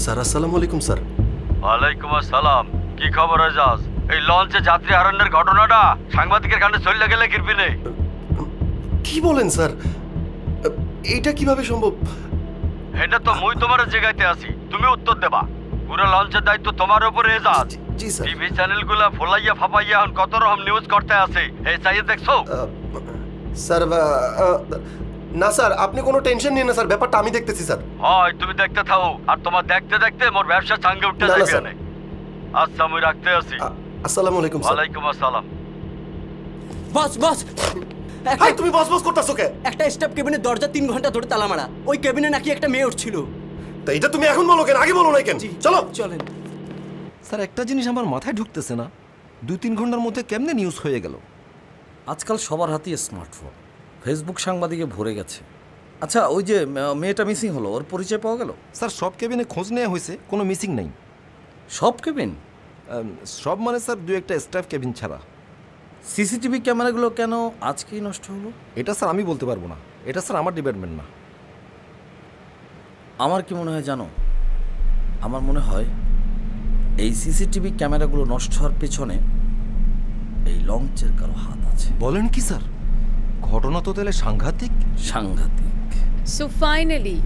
স্যার আসসালামু আলাইকুম। স্যার ওয়ালাইকুম আসসালাম। কি খবর আজাজ? এই লঞ্চে যাত্রী হারানোর ঘটনাটা সাংবাদিকের কানে চলে গেলে কিরবি নেই। কি বলেন স্যার, এটা কিভাবে সম্ভব? এটা তো মুই তোমার জায়গাতে আছি, তুমি উত্তর দেবা। পুরো লঞ্চের দায়িত্ব তোমার উপরে এজাজ। জি স্যার। টিভি চ্যানেলগুলা ফলাইয়া ফাপাইয়া এখন কত রকম নিউজ করতে আছে, এই চাইয়ে দেখছো? স্যার না স্যার, আপনি কোনো টেনশন নিন না স্যার, ব্যাপারটা আমি দেখতেছি স্যার। হয় তুমি দেখতে থাও, আর তোমার দেখতে দেখতে মোর ব্যবসা চাঙ্গে উঠতে যাবে না। আচ্ছা আমি রাখতে আছি। আসসালামু আলাইকুম। ওয়ালাইকুম আসসালাম। বস বস, হাই তুমি বস বস করতেছো কে? একটা স্টাফ কেবিনের দরজা 3 ঘন্টা ধরে তালা মারা, ওই কেবিনে নাকি একটা মেয়ে উঠছিল। তা এটা তুমি এখন বলো কেন, আগে বলো না কেন? চলো চলেন। স্যার একটা জিনিস আমার মাথায় ঢুকতেছে না, 2-3 ঘন্টার মধ্যে কেমনে নিউজ হয়ে গেল? আজকাল সবার হাতেই স্মার্টফোন, ফেসবুক সাংবাদিকে ভরে গেছে। আচ্ছা, ওই যে মেয়েটা মিসিং হলো, ওর পরিচয় পাওয়া গেল? স্যার সব কেবিনে খোঁজ নেওয়া হয়েছে, কোনো মিসিং নেই। সব কেবিন? সব মানে স্যার 2-1টা স্টাফ কেবিন ছাড়া। সিসিটিভি ক্যামেরাগুলো কেন আজকেই নষ্ট হলো? এটা স্যার আমি বলতে পারবো না, এটা স্যার আমার ডিপার্টমেন্ট না। আমার কি মনে হয় জানো? আমার মনে হয় এই সিসিটিভি ক্যামেরাগুলো নষ্ট হওয়ার পেছনে এই লঞ্চের কারো হাত আছে। বলেন কি স্যার? ঘটনা তো তাহলে সাংঘাতিক। সাংঘাতিক। সো ফাইনালি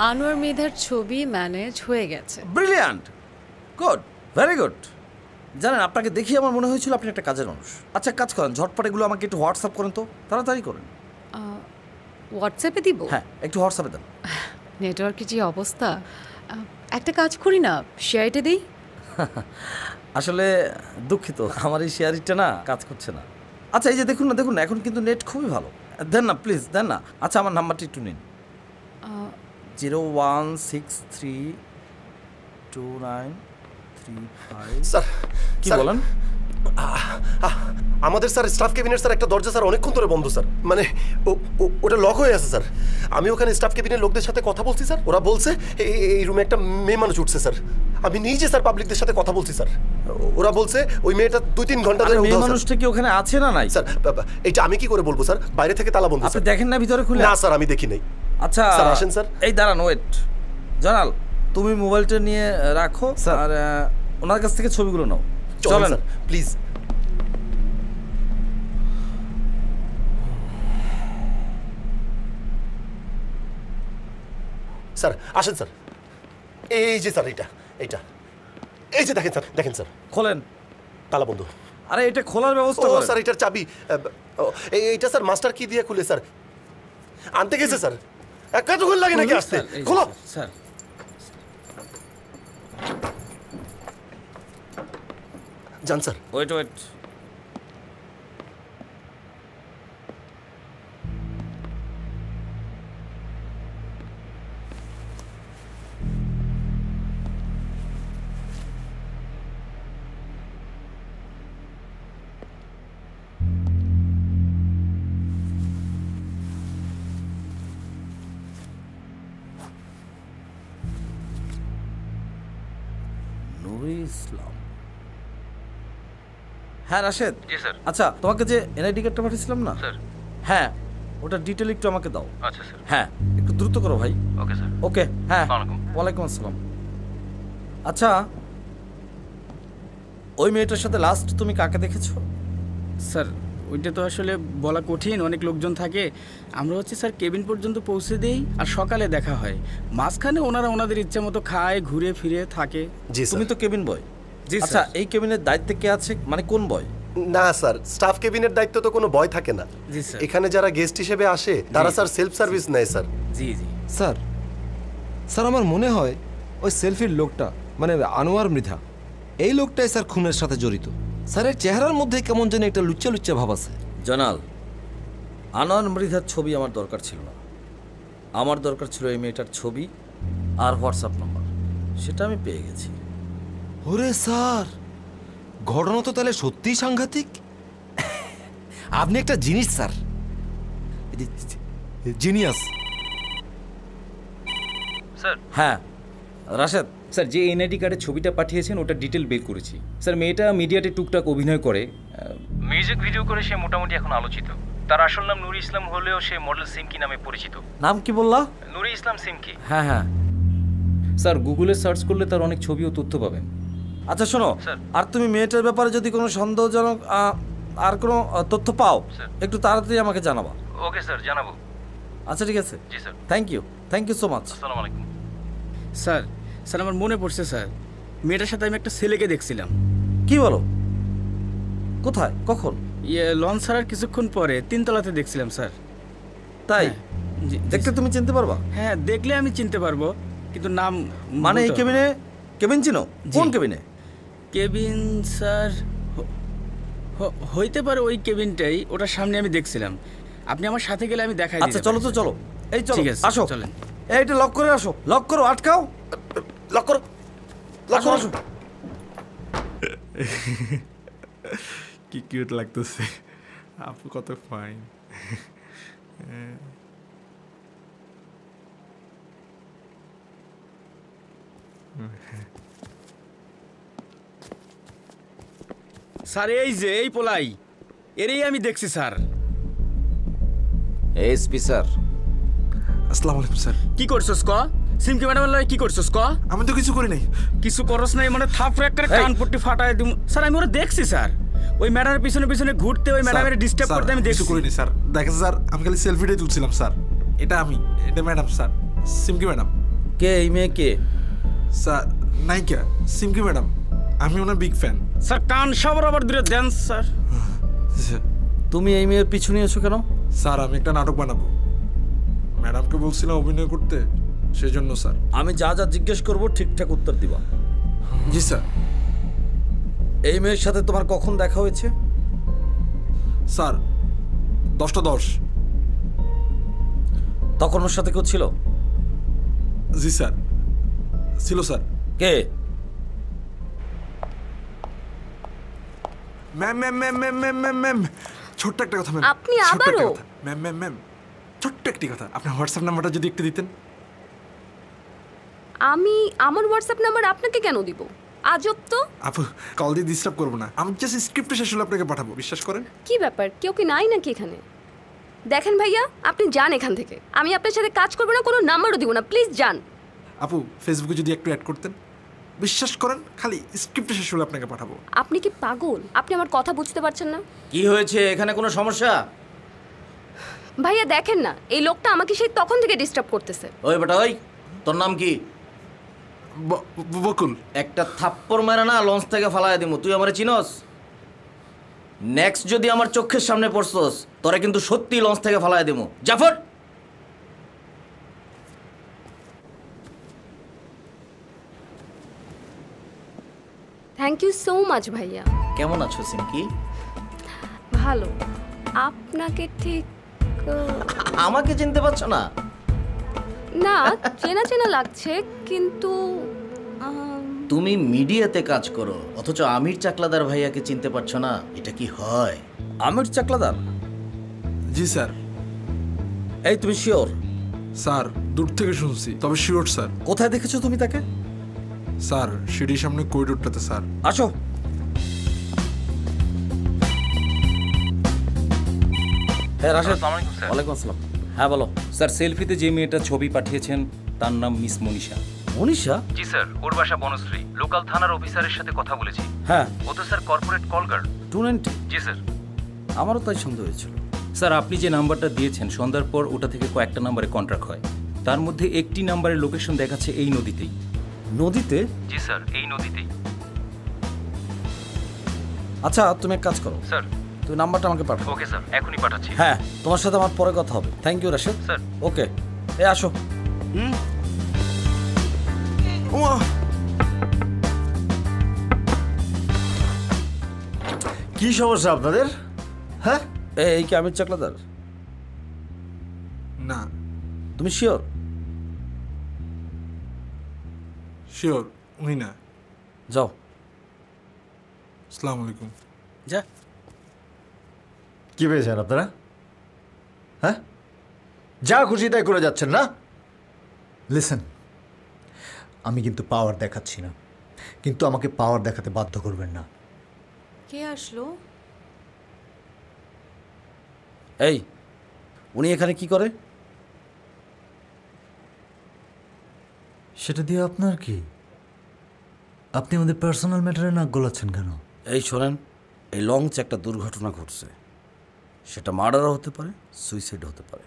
আনোয়ার মৃধার ছবি ম্যানেজ হয়ে গেছে। Brilliant, good, very good. জানেন, আপনাকে দেখি আমার মনে হয়েছিল আপনি একটা কাজের মানুষ। আচ্ছা কাজ করেন, ঝটপট এগুলো আমাকে একটু হোয়াটসঅ্যাপ করেন তো, তাড়াতাড়ি করেন। হোয়াটসঅ্যাপে দিব? হ্যাঁ, একটু হোয়াটসঅ্যাপে দেন। নেটওয়ার্কের যে অবস্থা, একটা কাজ করি না, শেয়ারটা দিই। আসলে দুঃখিত, আমার এই শেয়ারিংটা না কাজ করছে না। আচ্ছা এই যে দেখুন না, দেখুন না, এখন কিন্তু নেট খুবই ভালো। দেন না প্লিজ, দেন না। আচ্ছা আমার নাম্বারটা একটু নিন। 016329335। স্যার কি বলেন? আমাদের স্যার স্টাফ কেবিনের স্যার একটা দরজা স্যার অনেকক্ষণ ধরে বন্ধ স্যার, মানে ওটা লক হয়ে আছে স্যার। আমি ওখানে স্টাফ কেবিনের লোকদের সাথে কথা বলছি স্যার, ওরা বলছে এই রুমে একটা মেয়ে মানুষ উঠছে স্যার। আমি নিজে স্যার পাবলিকদের সাথে কথা বলছি স্যার, ওরা বলছে ওই মেয়েটা 2-3 ঘন্টা ধরে। মেয়ে মানুষটা কি ওখানে আছে না নাই? স্যার এটা আমি কি করে বলবো স্যার, বাইরে থেকে তালা বন্ধ। আপনি দেখেন না ভিতরে খুলে? না স্যার আমি দেখি নাই। আচ্ছা স্যার আসেন স্যার। এই দাঁড়ান, ওয়েট। জানাল তুমি মোবাইলটা নিয়ে রাখো আর ওনার কাছ থেকে ছবিগুলো নাও। চলেন প্লিজ। স্যার আসেন স্যার। এই যে স্যার এইটা এই যে দেখেন স্যার, দেখেন স্যার। খোলেন। তালা বন্ধ। আরে এটা খোলার ব্যবস্থা ও করেন। স্যার এটার চাবি এইটা স্যার মাস্টার কি দিয়ে খুলে স্যার, আনতে গেছে স্যার। কতক্ষণ লাগে নাকি আসতে? খোলো স্যার। যান স্যার। Wait wait. ইসলাম। হ্যাঁ রাশেদ। জি স্যার। আচ্ছা তোমাকে যে এনআইডি কার্ডটা পাঠিয়েছিলাম না স্যার, হ্যাঁ ওটা ডিটেল একটু আমাকে দাও। আচ্ছা স্যার। হ্যাঁ একটু দ্রুত করো ভাই। Okay sir. ওকে হ্যাঁ। আসসালামু আলাইকুম। ওয়ালাইকুম আসসালাম। আচ্ছা ওই মেয়েটার সাথে লাস্ট তুমি কাকে দেখেছো? স্যার ওইটা তো আসলে বলা কঠিন, অনেক লোকজন থাকে। আমরা হচ্ছে স্যার কেবিন পর্যন্ত পৌঁছে দেই আর সকালে দেখা হয়। মাঝখানে ওনারা ওনাদের ইচ্ছা মতো খায়, ঘুরে ফিরে থাকে। তুমি তো কেবিন বয়। জি আচ্ছা এই কেবিনের দায়িত্বে কে আছে, মানে কোন বয়? না স্যার, স্টাফ কেবিনের দায়িত্ব তো কোনো বয় থাকে না। জি স্যার। এখানে যারা গেস্ট হিসেবে আসে তারা স্যার সেলফ সার্ভিস নেয় স্যার। জি জি স্যার। স্যার আমার মনে হয় ওই সেলফির লোকটা মানে আনোয়ার মৃধা, এই লোকটাই স্যার খুনের সাথে জড়িত। স্যারের চেহারার মধ্যে কেমন যেন একটা লুচ্চা লুচ্চা ভাব আছে। জনাল, আনোয়ার মৃধার ছবি আমার দরকার ছিল না। আমার দরকার ছিল এই মেয়েটার ছবি আর হোয়াটসঅ্যাপ নাম্বার, সেটা আমি পেয়ে গেছি। ওরে স্যার, ঘটনা তো তাহলে সত্যিই সাংঘাতিক। আপনি একটা জিনিস স্যার, জিনিয়াস। স্যার। হ্যাঁ রাশেদ। স্যার যে এনআইডি কার্ডের ছবিটা পাঠিয়েছেন ওটা ডিটেল বের করেছি স্যার। মেয়েটা মিডিয়াতে টুকটাক অভিনয় করে, মিউজিক ভিডিও করে সে মোটামুটি এখন আলোচিত। তার আসল নাম নুরি ইসলাম হলেও সে মডেল সিমকি নামে পরিচিত। নাম কি বললা? নুরি ইসলাম সিমকি। হ্যাঁ হ্যাঁ স্যার গুগলে সার্চ করলে তার অনেক ছবি ও তথ্য পাবেন। আচ্ছা শোনো, আর তুমি মেয়েটার ব্যাপারে যদি কোনো সন্দেহজনক আর কোনো তথ্য পাও একটু তাড়াতাড়ি আমাকে জানাবা। ওকে স্যার, জানাবো। আচ্ছা ঠিক আছে। জি sir. Thank you so much. আসসালামু আলাইকুম। স্যার। স্যার আমার মনে পড়ছে স্যার, মেয়েটার সাথে আমি একটা ছেলেকে দেখছিলাম। কি বলো? কোথায়, কখন? লঞ্চ ছাড়ার কিছুক্ষণ পরে 3 তলাতে দেখছিলাম স্যার। তাই? দেখতে তুমি চিনতে পারবা? হ্যাঁ দেখলে আমি চিনতে পারবো, কিন্তু নাম মানে এই কেবিনে কেবিন চিনো? কোন কেবিনে? কেবিন স্যার হইতে পারে ওই কেবিনটাই, ওটার সামনে আমি দেখছিলাম। আপনি আমার সাথে গেলে আমি দেখাই। আচ্ছা চলো তো, চলো। এই চলো, ঠিক আছে আসো। চলেন। এইটা লক করে আসো, লক করো, আটকাও, লক করো, লক করো। কি কিউট লাগতেছে, আপু কত ফাইন। স্যার এই যে এই পোলাই, এরই আমি দেখছি স্যার। SP sir. আসসালামু আলাইকুম স্যার। কি করছস ক? সিমকি ম্যাডামের লাগে কি করছস ক? আমি তো কিছু করি নাই। কিছু করছ নাই মানে থাপড়ে করে কান পট্টি ফাটায় দিম। স্যার আমি ওরা দেখছি স্যার, ওই ম্যাডামের পিছনে পিছনে ঘুরতে, ওই ম্যাডামের ডিস্টার্ব করতে আমি দেখছি। কিছু করি নাই স্যার। দেখেন স্যার, আমি খালি সেলফিটাই তুলছিলাম স্যার। এটা আমি, এটা ম্যাডাম স্যার, সিমকি ম্যাডাম। কে এই মেয়ে? কে স্যার? নায়িকা সিমকি ম্যাডাম, আমি ওনার বিগ ফ্যান স্যার। কান সবার আবার দূরে দেন স্যার। তুমি এই মেয়ের পিছু নিয়েছো কেন? স্যার আমি একটা নাটক বানাবো, ম্যাডামকে বলছিলাম অভিনয় করতে, সেজন্য স্যার। আমি যা যা জিজ্ঞেস করবো ঠিকঠাক উত্তর দিবা। জি স্যার। এই মেয়ের সাথে তোমার কখন দেখা হয়েছে? স্যার 10:10। তখন ওর সাথে কেউ ছিল? জি স্যার, ছিল স্যার। কে? Ma'am ma'am ma'am ma'am ma'am ma'am ma'am ছোট্ট একটা কথা ম্যাম। আপনি আবারও? ম্যাম ম্যাম ম্যাম ছোট্ট একটি কথা, আপনার হোয়াটসঅ্যাপ নাম্বারটা যদি একটু দিতেন। আমি আমার হোয়াটসঅ্যাপ নাম্বার আপনাকে কেন দিব? আজব তো। আপু কল দিয়ে ডিস্টার্ব করবো না, আমি জাস্ট স্ক্রিপ্টটা শেষ হলে আপনাকে পাঠাবো, বিশ্বাস করেন। কি ব্যাপার, কেউ কি নাই নাকি এখানে? দেখেন ভাইয়া, আপনি যান এখান থেকে। আমি আপনার সাথে কাজ করবো না, কোনো নাম্বারও দিব না, প্লিজ যান। আপু ফেসবুকে যদি একটু অ্যাড করতেন, বিশ্বাস করেন খালি স্ক্রিপ্টে শেষ হলে আপনাকে পাঠাবো। আপনি কি পাগল? আপনি আমার কথা বুঝতে পারছেন না? কি হয়েছে? এখানে কোনো সমস্যা? ভাইয়া দেখেন না, এই লোকটা আমাকে সেই তখন থেকে ডিস্টার্ব করতেছে। ওই বেটা, ওই তোর নাম কি? বকুল। একটা থাপ্পড় মেরে না লঞ্চ থেকে ফালায় দিমু। তুই আমারে চিনস? নেক্সট যদি আমার চোখের সামনে পড়ছস, তোরে কিন্তু সত্যি লঞ্চ থেকে ফালায় দিমু। Zafar, thank you so much ভাইয়া। কেমন আছো সিমকি? ভালো। আপনাকে ঠিক আমাকে চিনতে পারছো না? না, চেনা চেনা লাগছে, কিন্তু তুমি মিডিয়াতে কাজ করো, অথচ আমির চাকলাদার ভাইয়াকে চিনতে পারছো না। এটা কি হয়? আমির চাকলাদার? জি স্যার। এই তুমি শিওর? স্যার দূর থেকে শুনছি, তবে শিওর স্যার। কোথায় দেখেছো তুমি তাকে? স্যার সিঁড়ির সামনে করিডোরটাতে স্যার। আসো। হ্যাঁ রাশেদ, ওয়ালাইকুম আসসালাম। হ্যাঁ বলো। স্যার সেলফিতে যে মেয়েটার ছবি পাঠিয়েছেন তার নাম মিস মনীষা। মনীষা? জি স্যার, ওর বাসা বনশ্রী। লোকাল থানার অফিসারের সাথে কথা বলেছি। হ্যাঁ। ও তো স্যার কর্পোরেট কল গার্ড। 290? জি স্যার। আমারও তাই সন্দেহ হয়েছিল। স্যার আপনি যে নাম্বারটা দিয়েছেন সন্ধ্যার পর ওটা থেকে কয়েকটা নাম্বারে কন্ট্রাক্ট হয়, তার মধ্যে একটি নাম্বারের লোকেশন দেখাচ্ছে এই নদীতেই। নদীতে? জি স্যার, এই নদীতেই। আচ্ছা তুমি এক কাজ করো স্যার, তুমি নাম্বারটা আমাকে পাঠাও। ওকে স্যার, এখনই পাঠাচ্ছি। হ্যাঁ, তোমার সাথে আমার পরে কথা হবে। Thank you Rashed. Sir. Okay, এ আসো। কি সমস্যা আপনাদের? হ্যাঁ, এই কি আমির চাকলাদার? না। তুমি শিওর? শিওর উনি না। যাও। আসসালামু আলাইকুম। যা। কি পেয়েছেন আপনারা? হ্যাঁ, যা খুশি তাই করে যাচ্ছেন না? লিসেন, আমি কিন্তু পাওয়ার দেখাচ্ছি না, কিন্তু আমাকে পাওয়ার দেখাতে বাধ্য করবেন না। কে আসলো? এই, উনি এখানে কি করে? সেটা দিয়ে আপনার কি? আপনি আমাদের পার্সোনাল ম্যাটারে নাক গলাচ্ছেন কেন? এই শোনেন, এই লঞ্চে একটা দুর্ঘটনা ঘটছে। সেটা মার্ডারও হতে পারে, সুইসাইড হতে পারে।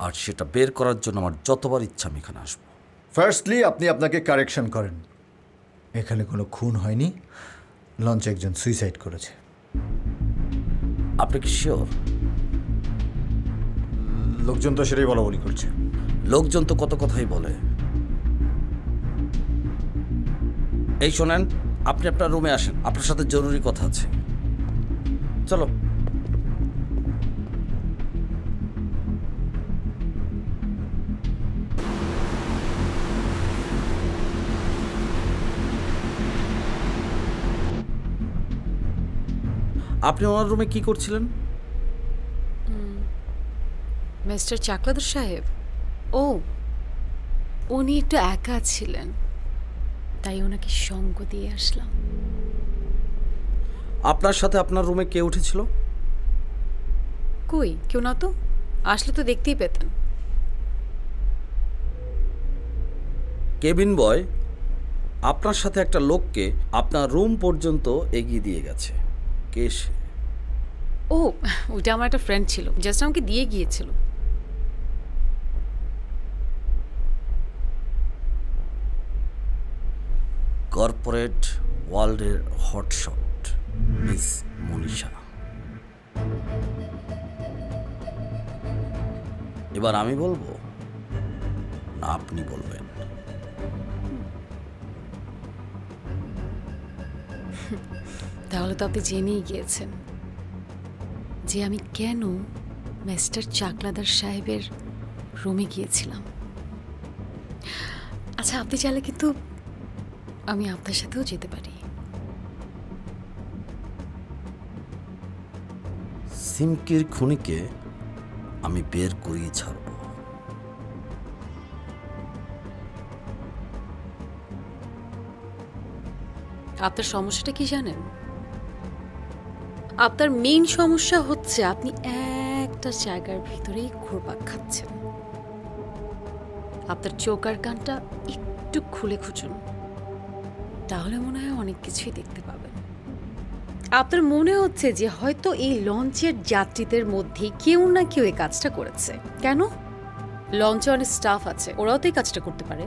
আর সেটা বের করার জন্য আমার যতবার ইচ্ছা আমি এখানে আসবো। ফার্স্টলি আপনি আপনাকে কারেকশন করেন। এখানে কোনো খুন হয়নি, লঞ্চে একজন সুইসাইড করেছে। আপনি কি শিওর? লোকজন তো সেটাই বলা বলি করছে। লোকজন তো কত কথাই বলে। এই শোনেন, আপনি আপনার রুমে আসেন, আপনার সাথে জরুরি কথা আছে। চলো। আপনি ওনার রুমে কি করছিলেন? মিস্টার চাকলাদার সাহেব? ও, উনি একটু একা ছিলেন, তাই ওনাকে সঙ্গ দিয়ে আসলাম। আপনার সাথে আপনার রুমে কে উঠেছিল? কই, কেউ না তো। আসলে তো দেখতেই পেতেন। কেবিন বয় আপনার সাথে একটা লোককে আপনার রুম পর্যন্ত এগিয়ে দিয়ে গেছে। কে সে? ও, ওইটা আমার একটা ফ্রেন্ড ছিল, জাস্ট আমাকে দিয়ে গিয়েছিল। কর্পোরেট ওয়ার্ল্ডের হটশট মিস মনীষা। এবার আমি বলবো না আপনি বলবেন? তাহলে তো আপনি জেনেই গিয়েছেন যে আমি কেন মিস্টার চাকলাদার সাহেবের রুমে গিয়েছিলাম। আচ্ছা, আপনি চাইলে কিন্তু আমি আপনার সাথেও যেতে পারি। সিমকির খুনিকে আমি বের করিয়ে ছাড়ব। আপনার সমস্যাটা কি জানেন? আপনার মেইন সমস্যা হচ্ছে আপনি একটা জায়গার ভিতরেই ঘুরপাক খাচ্ছেন। আপনার চোখ আর কানটা একটু একটু খুলে খুঁজুন, তাহলে মনে হয় অনেক কিছুই দেখতে পাবেন। আপনার মনে হচ্ছে যে হয়তো এই লঞ্চের যাত্রীদের মধ্যে কেউ না কেউ এই কাজটা করেছে। কেন? লঞ্চে অনেক স্টাফ আছে, ওরাও তো এই কাজটা করতে পারে।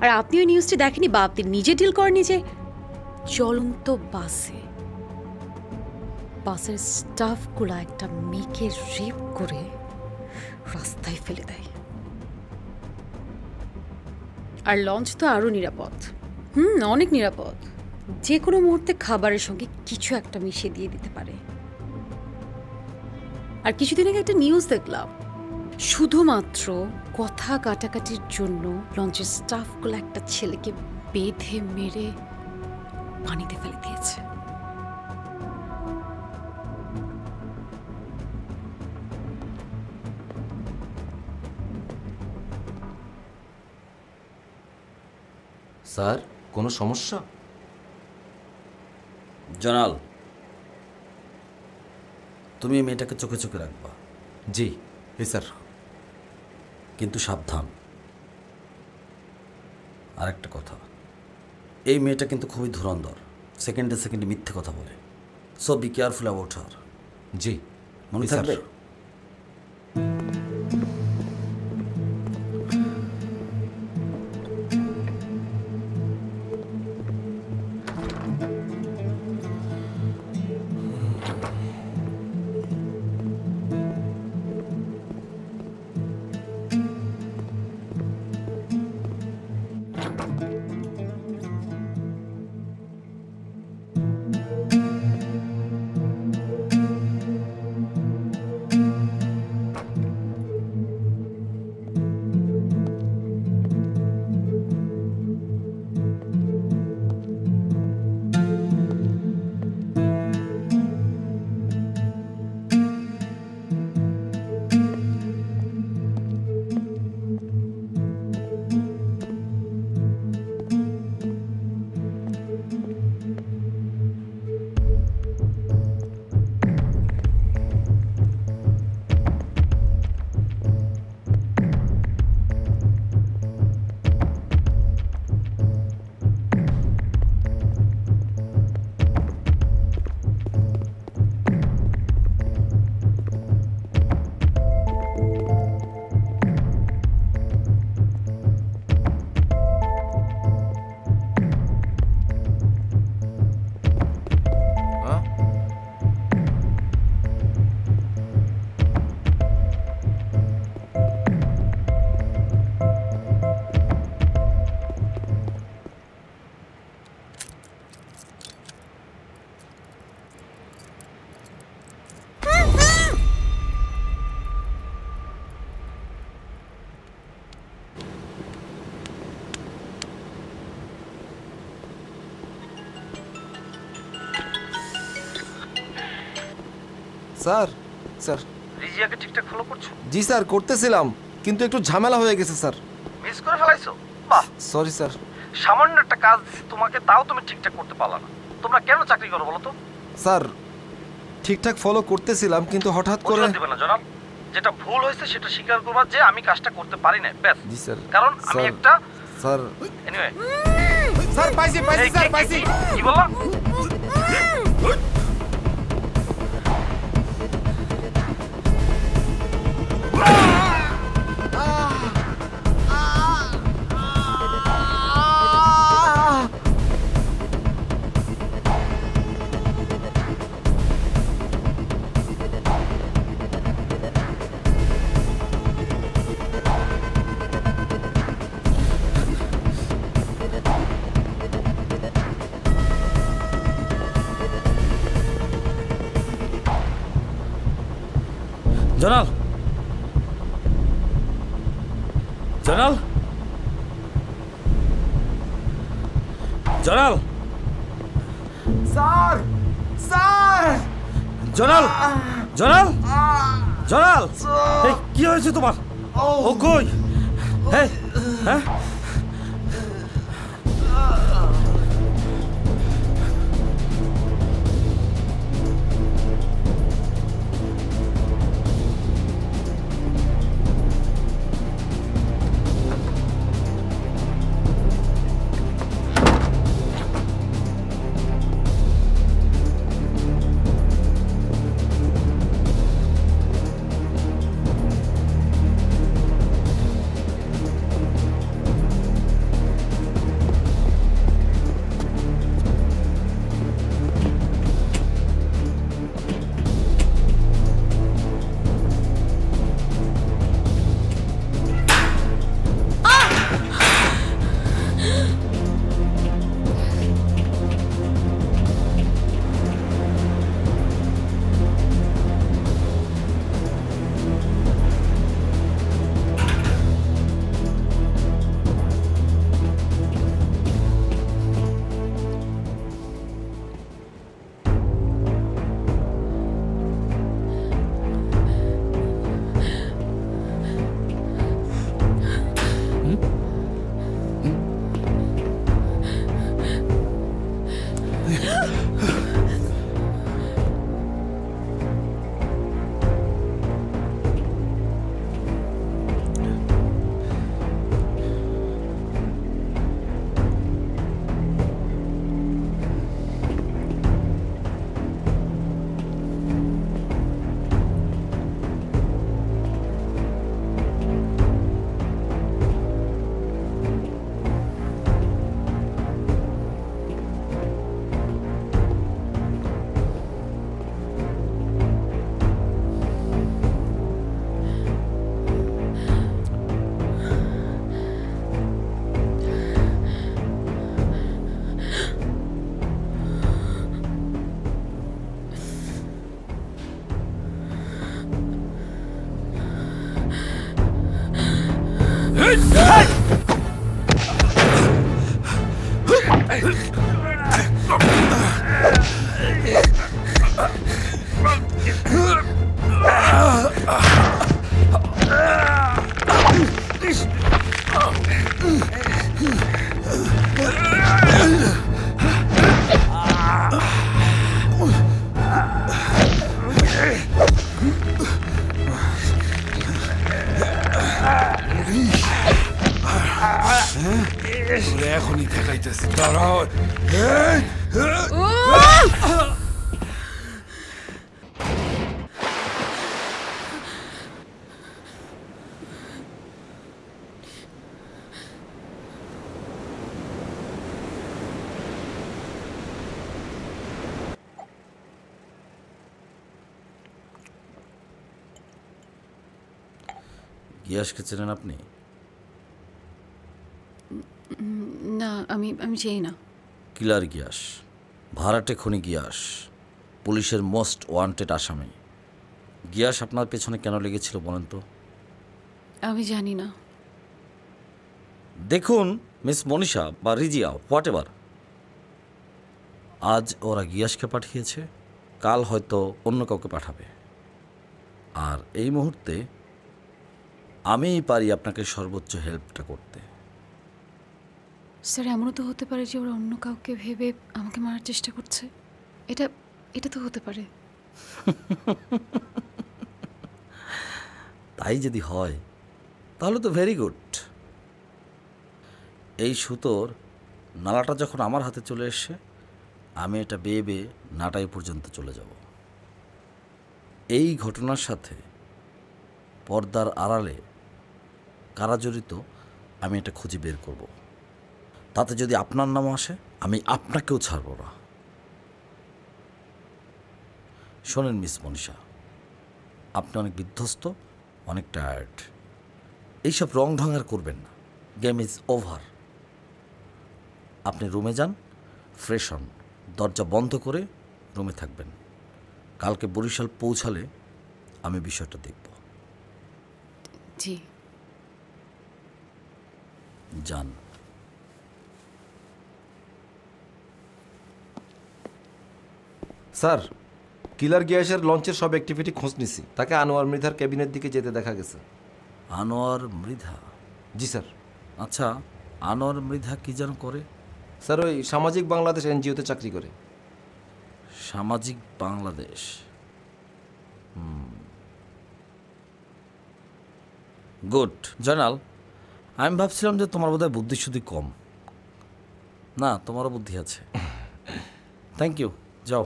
আর আপনি ওই নিউজটি দেখেনি বা আপনি নিজে ডিল করেনি যে চলন্ত বাসের স্টাফগুলো একটা মেয়েকে রেপ করে রাস্তায় ফেলে দেয়। আর লঞ্চ তো আরো নিরাপদ, অনেক নিরাপদ। যে কোনো মুহূর্তে খাবারের সঙ্গে কিছু একটা মিশিয়ে দিয়ে দিতে পারে। আর কিছুদিন আগে একটা নিউজ দেখলাম, শুধুমাত্র কথা কাটাকাটির জন্য লঞ্চের স্টাফগুলো একটা ছেলেকে বেঁধে মেরে পানিতে ফেলে দিয়েছে। স্যার, কোনো সমস্যা? জনাল, তুমি এই মেয়েটাকে চোখে চোখে রাখবা। জি স্যার। কিন্তু সাবধান। আর একটা কথা, এই মেয়েটা কিন্তু খুবই ধুরন্ধর, সেকেন্ডে সেকেন্ডে মিথ্যে কথা বলে। So be careful about her. জি, মনে থাকবে। স্যার, স্যার রিজিয়াকে ঠিকঠাক ফলো করছো? জি স্যার, করতেছিলাম, কিন্তু একটু ঝামেলা হয়ে গেছে স্যার। মিস করে ফেলাইছো? বাহ, সরি স্যার। সামান্য একটা কাজ দিছি তোমাকে, তাও তুমি ঠিকঠাক করতে পারলা না। তোমরা কেন চাকরি করো বলো তো? স্যার, ঠিকঠাক ফলো করতেছিলাম, কিন্তু হঠাৎ করে। দিবে না জনাব, যেটা ভুল হয়েছে সেটা স্বীকার করবা যে আমি কাজটা করতে পারি না, ব্যাস। জি স্যার। কারণ আমি একটা স্যার, এনিওয়ে স্যার পাইছি স্যার, পাইছি। কি বললা? জনাল, জনাল, জনাল, স্যার, স্যার, জনাল, জনাল, জনাল, এই কি হয়েছে তোমার? ও কই? হ্যাঁ, হ্যাঁ, এখনই দেখাইতেছি দাঁড়াও। গিয়াসকে চেনেন আপনি? না, আমি চাই না। কিলার গিয়াস, ভাড়াটে খনি গিয়াস, পুলিশের মোস্ট ওয়ান্টেড আসামি। গিয়াস আপনার পেছনে কেন লেগেছিল বলেন তো? আমি জানি না। দেখুন মিস মনীষা বা রিজিয়া, হোয়াট এভার, আজ ওরা গিয়াসকে পাঠিয়েছে, কাল হয়তো অন্য কাউকে পাঠাবে। আর এই মুহূর্তে আমিই পারি আপনাকে সর্বোচ্চ হেল্পটা করতে। স্যার, এমনও তো হতে পারে যে ওরা অন্য কাউকে ভেবে আমাকে মারার চেষ্টা করছে। এটা তো হতে পারে। তাই যদি হয় তাহলে তো ভেরি গুড। এই সুতোর নালাটা যখন আমার হাতে চলে এসছে, আমি এটা বেয়ে বেয়ে নাটাই পর্যন্ত চলে যাব। এই ঘটনার সাথে পর্দার আড়ালে কারা জড়িত আমি এটা খুঁজে বের করব। তাতে যদি আপনার নাম আসে, আমি আপনাকেও ছাড়ব না। শোনেন মিস মনীষা, আপনি অনেক বিধ্বস্ত, অনেক টায়ার্ড। এইসব রং ঢঙার করবেন না, গেম ইজ ওভার। আপনি রুমে যান, ফ্রেশ হন, দরজা বন্ধ করে রুমে থাকবেন। কালকে বরিশাল পৌঁছালে আমি বিষয়টা দেখব। জি। যান। স্যার, কিলার গিয়াসের লঞ্চের সব অ্যাক্টিভিটি খোঁজ নিছি। তাকে আনোয়ার মৃধার ক্যাবিনের দিকে যেতে দেখা গেছে। আনোয়ার মৃধা? জি স্যার। আচ্ছা, আনোয়ার মৃধা কি যেন করে? স্যার, ওই সামাজিক বাংলাদেশ এনজিওতে চাকরি করে। সামাজিক বাংলাদেশ? গুড। জয়নাল, আমি ভাবছিলাম যে তোমার বোধহয় বুদ্ধিশুদ্ধি কম। না, তোমারও বুদ্ধি আছে। থ্যাংক ইউ, যাও।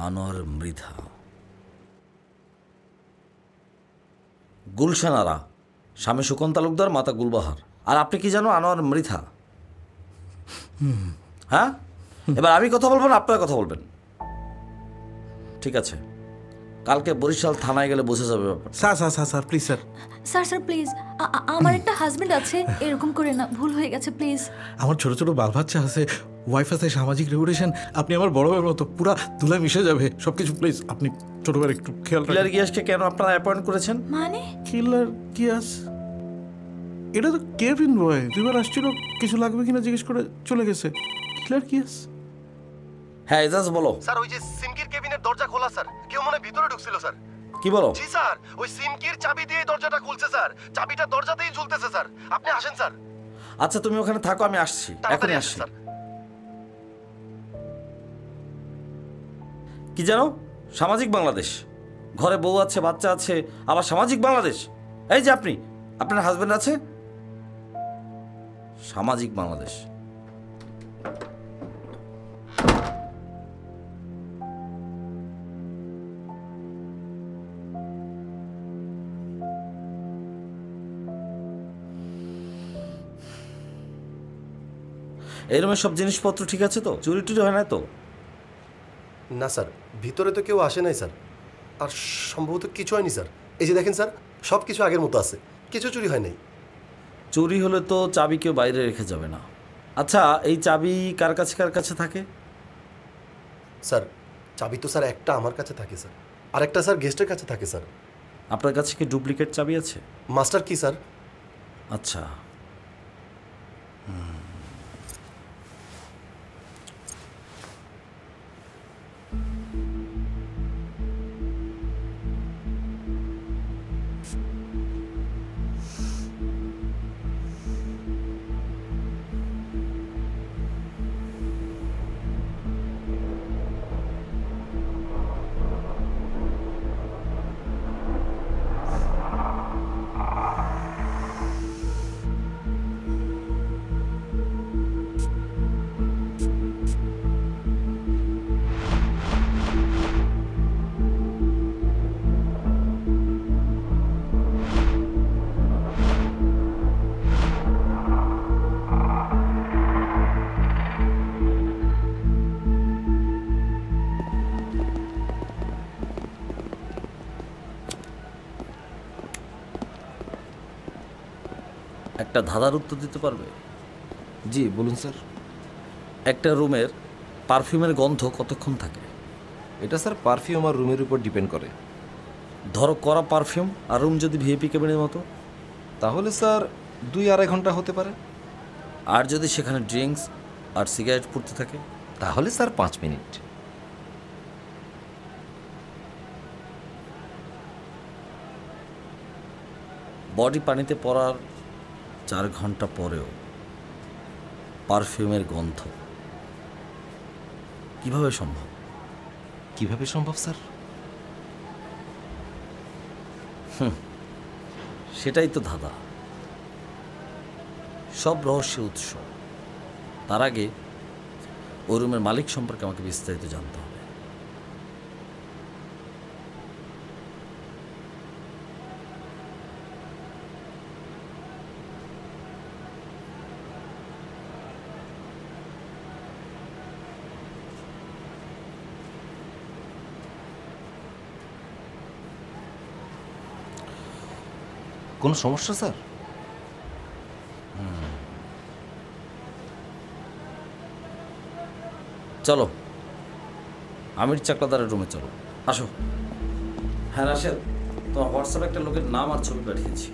আনোয়ার মৃধা, গুলশান আরা, স্বামী সুকন তালুকদার, মাতা গুলবাহার। আর আপনি কি জানো? আনোয়ার মৃধা। হ্যাঁ, এবার আমি কথা বলবো না আপনারা কথা বলবেন? ঠিক আছে, কালকে বরিশাল থানায় গেলে বোঝা যাবে ব্যাপার। Sir please sir. Sir please, আমার একটা হাজবেন্ড আছে, এরকম করে না, ভুল হয়ে গেছে প্লিজ। আমার ছোট ছোট বাল বাচ্চা আছে, ওয়াইফ আছে, সামাজিক রেপুটেশন। আপনি আমার বড় ভাইয়ের মতো, পুরা ধুলা মিশে যাবে সবকিছু। প্লিজ আপনি ছোট ভাইয়ের একটু খেয়াল রাখুন। কিলার গিয়াসকে কেন আপনারা অ্যাপয়েন্ট করেছেন? মানে কিলার গিয়াস? এটা তো কেভিন বয়, দুইবার আসছিল, কিছু লাগবে কিনা জিজ্ঞেস করে চলে গেছে। কিলার গিয়াস? হ্যাঁ, এজাজ বলো। স্যার, ওই যে সিমকির কেবিনের দরজা খোলা স্যার, কেউ মনে ভিতরে ঢুকছিল স্যার। কি বলো? জি স্যার, ওই সিমকির চাবি দিয়ে দরজাটা খুলছে স্যার, চাবিটা দরজাতেই ঝুলতেছে স্যার। আপনি আসেন স্যার। আচ্ছা, তুমি ওখানে থাকো, আমি আসছি, এখনই আসছি। কি জানো? সামাজিক বাংলাদেশ, ঘরে বউ আছে, বাচ্চা আছে, আবার সামাজিক বাংলাদেশ। এই যে আপনি, আপনার হাজবেন্ড আছে, সামাজিক বাংলাদেশ। এই রুমের সব জিনিসপত্র ঠিক আছে তো? চুরি টুরি হয় না তো? না স্যার, ভিতরে তো কেউ আসে নাই স্যার, আর সম্ভবত কিছু হয়নি স্যার। এই যে দেখেন স্যার, সব কিছু আগের মতো আছে, কিছু চুরি হয় নাই। চুরি হলে তো চাবি কেউ বাইরে রেখে যাবে না। আচ্ছা, এই চাবি কার কাছে থাকে? স্যার, চাবি তো স্যার একটা আমার কাছে থাকে স্যার, আর একটা স্যার গেস্টের কাছে থাকে স্যার। আপনার কাছে কি ডুপ্লিকেট চাবি আছে? মাস্টার কি স্যার? আচ্ছা, একটা ধাঁধার উত্তর দিতে পারবে? জি বলুন স্যার। একটা রুমের পারফিউমের গন্ধ কতক্ষণ থাকে? এটা স্যার পারফিউম আর রুমের উপর ডিপেন্ড করে। ধরো করা পারফিউম আর রুম যদি ভিআইপি কেবিনের মতো, তাহলে স্যার 2-2.5 ঘন্টা হতে পারে। আর যদি সেখানে ড্রিঙ্কস আর সিগারেট পুড়তে থাকে? তাহলে স্যার 5 মিনিট। বডি পানিতে পড়ার 4 ঘন্টা পরেও পারফিউমের গন্ধ কিভাবে সম্ভব? কিভাবে সম্ভব স্যার? সেটাই তো ধাঁধা, সব রহস্যের উৎস। তার আগে ওই রুমের মালিক সম্পর্কে আমাকে বিস্তারিত জানতে হবে। কোনো সমস্যা স্যার? চলো আমির চাকলাদারের রুমে চলো, আসো। হ্যাঁ রাশেদ, তোমার হোয়াটসঅ্যাপে একটা লোকের নাম আর ছবি পাঠিয়েছি।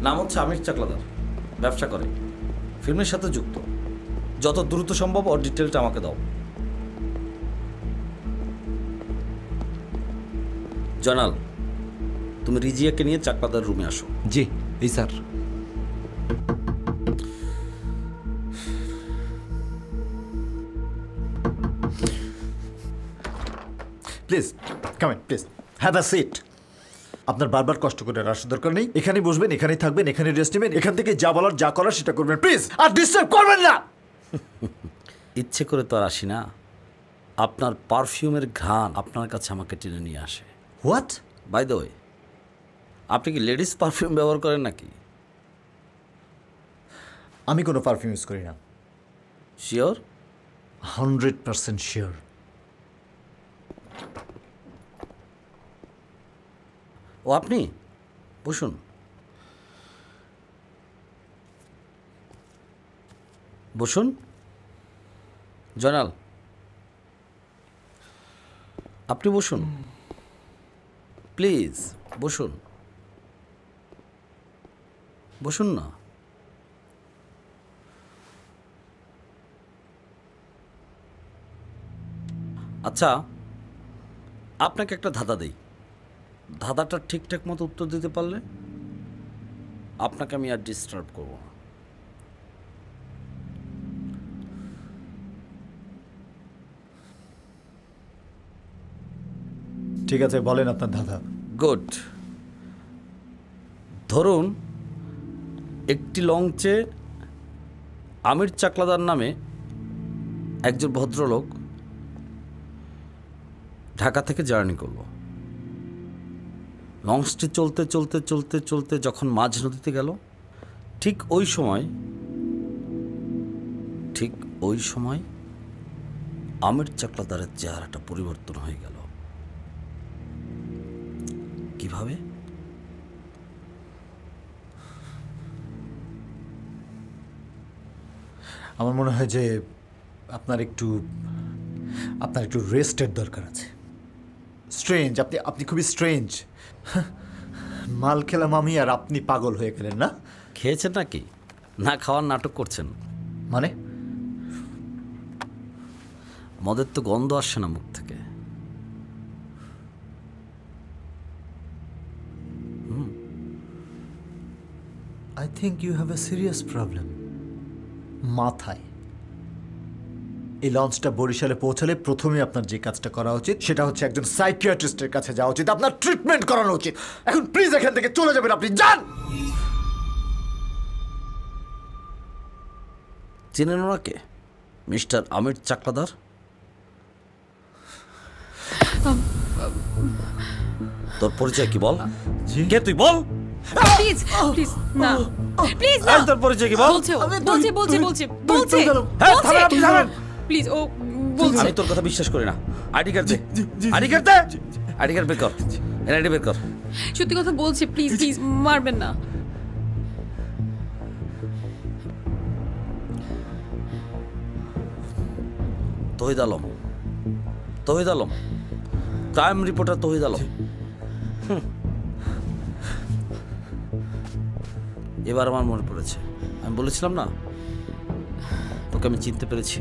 নাম হচ্ছে আমির চাকলাদার, ব্যবসা করে, ফিল্মের সাথে যুক্ত। যত দ্রুত সম্ভব ওর ডিটেলটা আমাকে দাও। জয়নাল, তুমি রিজিয়াকে নিয়ে চাকলাদার রুমে আসো। জি এই sir. Please come in, please have a seat. আপনার বারবার কষ্ট করে আসার দরকার নেই। এখানেই বসবেন, এখানেই থাকবেন, এখানে রেস্ট নেবেন। এখান থেকে যা বলার যা করার সেটা করবেন, প্লিজ। আর ডিস্টার্ব করবেন না। ইচ্ছে করে তো আর আসি না, আপনার পারফিউমের ঘ্রাণ আপনার কাছে আমাকে টেনে নিয়ে আসে। হোয়াট? বাই দ্য ওয়ে, আপনি কি লেডিস পারফিউম ব্যবহার করেন নাকি? আমি কোনো পারফিউম ইউজ করি না। শিওর? 100% শিওর। ও আপনি বসুন। বসুন জয়নাল, আপনি বসুন প্লিজ। বসুন বসুন না। আচ্ছা, আপনাকে একটা ধাঁধা দেই। ধাঁধাটা ঠিকঠাক মতো উত্তর দিতে পারলে আপনাকে আমি আর ডিস্টার্ব করব না। ঠিক আছে, বলেন আপনার ধাঁধা। গুড। ধরুন একটি লঞ্চে আমির চাকলাদার নামে একজন ভদ্রলোক ঢাকা থেকে জার্নি করলো। লঞ্চটি চলতে চলতে চলতে চলতে যখন মাঝ নদীতে গেল, ঠিক ওই সময় আমির চাকলাদারের চেহারাটা পরিবর্তন হয়ে গেল। কিভাবে? আমার মনে হয় যে আপনার একটু রেস্টের দরকার আছে। স্ট্রেঞ্জ, আপনি খুবই স্ট্রেঞ্জ। মাল খেলাম আমি আর আপনি পাগল হয়ে গেলেন না? খেয়েছেন নাকি, না খাওয়ার নাটক করছেন? মানে মদের তো গন্ধ আসছে না মুখ থেকে। I think you have a serious problem মাথায়। এই লঞ্চটা বরিশালে পৌঁছালে প্রথমে আপনার যে কাজটা করা উচিত সেটা হচ্ছে একজন সাইকিয়াট্রিস্টের কাছে যাওয়া উচিত, আপনার ট্রিটমেন্ট করানো উচিত। এখন প্লিজ এখান থেকে চলে যাবেন, আপনি যান। চেনেন ওনাকে, মিস্টার আমির চাকলাদার? তোর পরিচয় কি বল? কে তুই বল? প্লিজ প্লিজ না, প্লিজ না। তোর পরিচয় কি বল? প্লিজ ও বলছে। আমি তোর কথা বিশ্বাস করি না। আইডি কার্ড দে, আইডি কার্ড দে, আইডি কার্ড বের কর, এনআইডি বের কর। সত্যি কথা বলছি, প্লিজ প্লিজ মারবেন না। তহিদ আলম, তহিদ আলম, ক্রাইম রিপোর্টার তহিদ আলম। এবার আমার মনে পড়েছে, আমি বলেছিলাম না তোকে আমি চিনতে পেরেছি,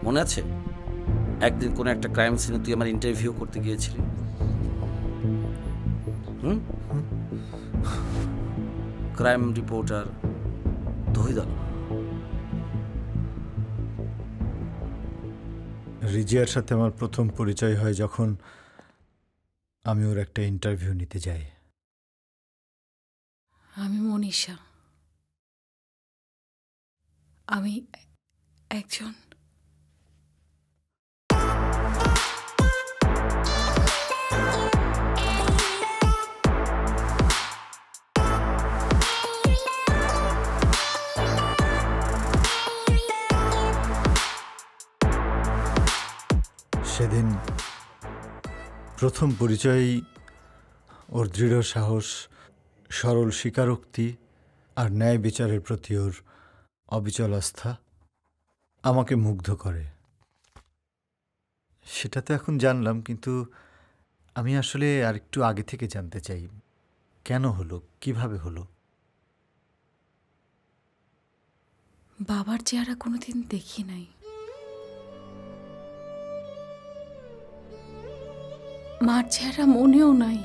মনে আছে? একদিন কোনো একটা ক্রাইম সিনে তুই আমার ইন্টারভিউ করতে গিয়েছিলি। ক্রাইম রিপোর্টার তহিদ আলম। রিজিয়ার সাথে আমার প্রথম পরিচয় হয় যখন আমি ওর একটা ইন্টারভিউ নিতে যাই। আমি মনীষা, আমি একজন সেদিন প্রথম পরিচয়ই ওর দৃঢ় সাহস, সরল স্বীকারোক্তি আর ন্যায় বিচারের প্রতি ওর অবিচল আস্থা আমাকে মুগ্ধ করে। সেটা তো এখন জানলাম, কিন্তু আমি আসলে আরেকটু আগে থেকে জানতে চাই, কেন হলো, কিভাবে হলো? বাবার চেহারা কোনোদিন দেখি নাই, মার চেহারা মনেও নাই।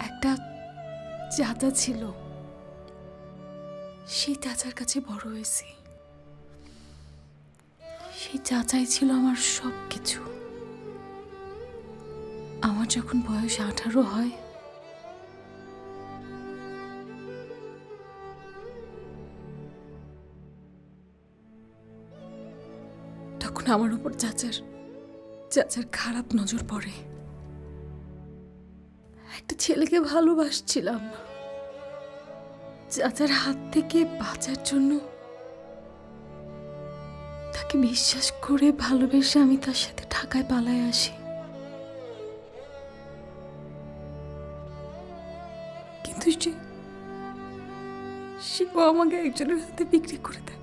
একটা চাচা ছিল, সেই চাচার কাছে বড় হয়েছি। সেই চাচাই ছিল আমার সব কিছু। আমার যখন বয়স 18 হয়, তখন আমার উপর চাচার খারাপ নজর পড়ে। একটা ছেলেকে ভালোবাসছিলাম, চাচার হাত থেকে বাঁচার জন্য তাকে বিশ্বাস করে ভালোবেসে আমি তার সাথে ঢাকায় পালায় আসি। কিন্তু সেও আমাকে একজনের হাতে বিক্রি করে দেয়।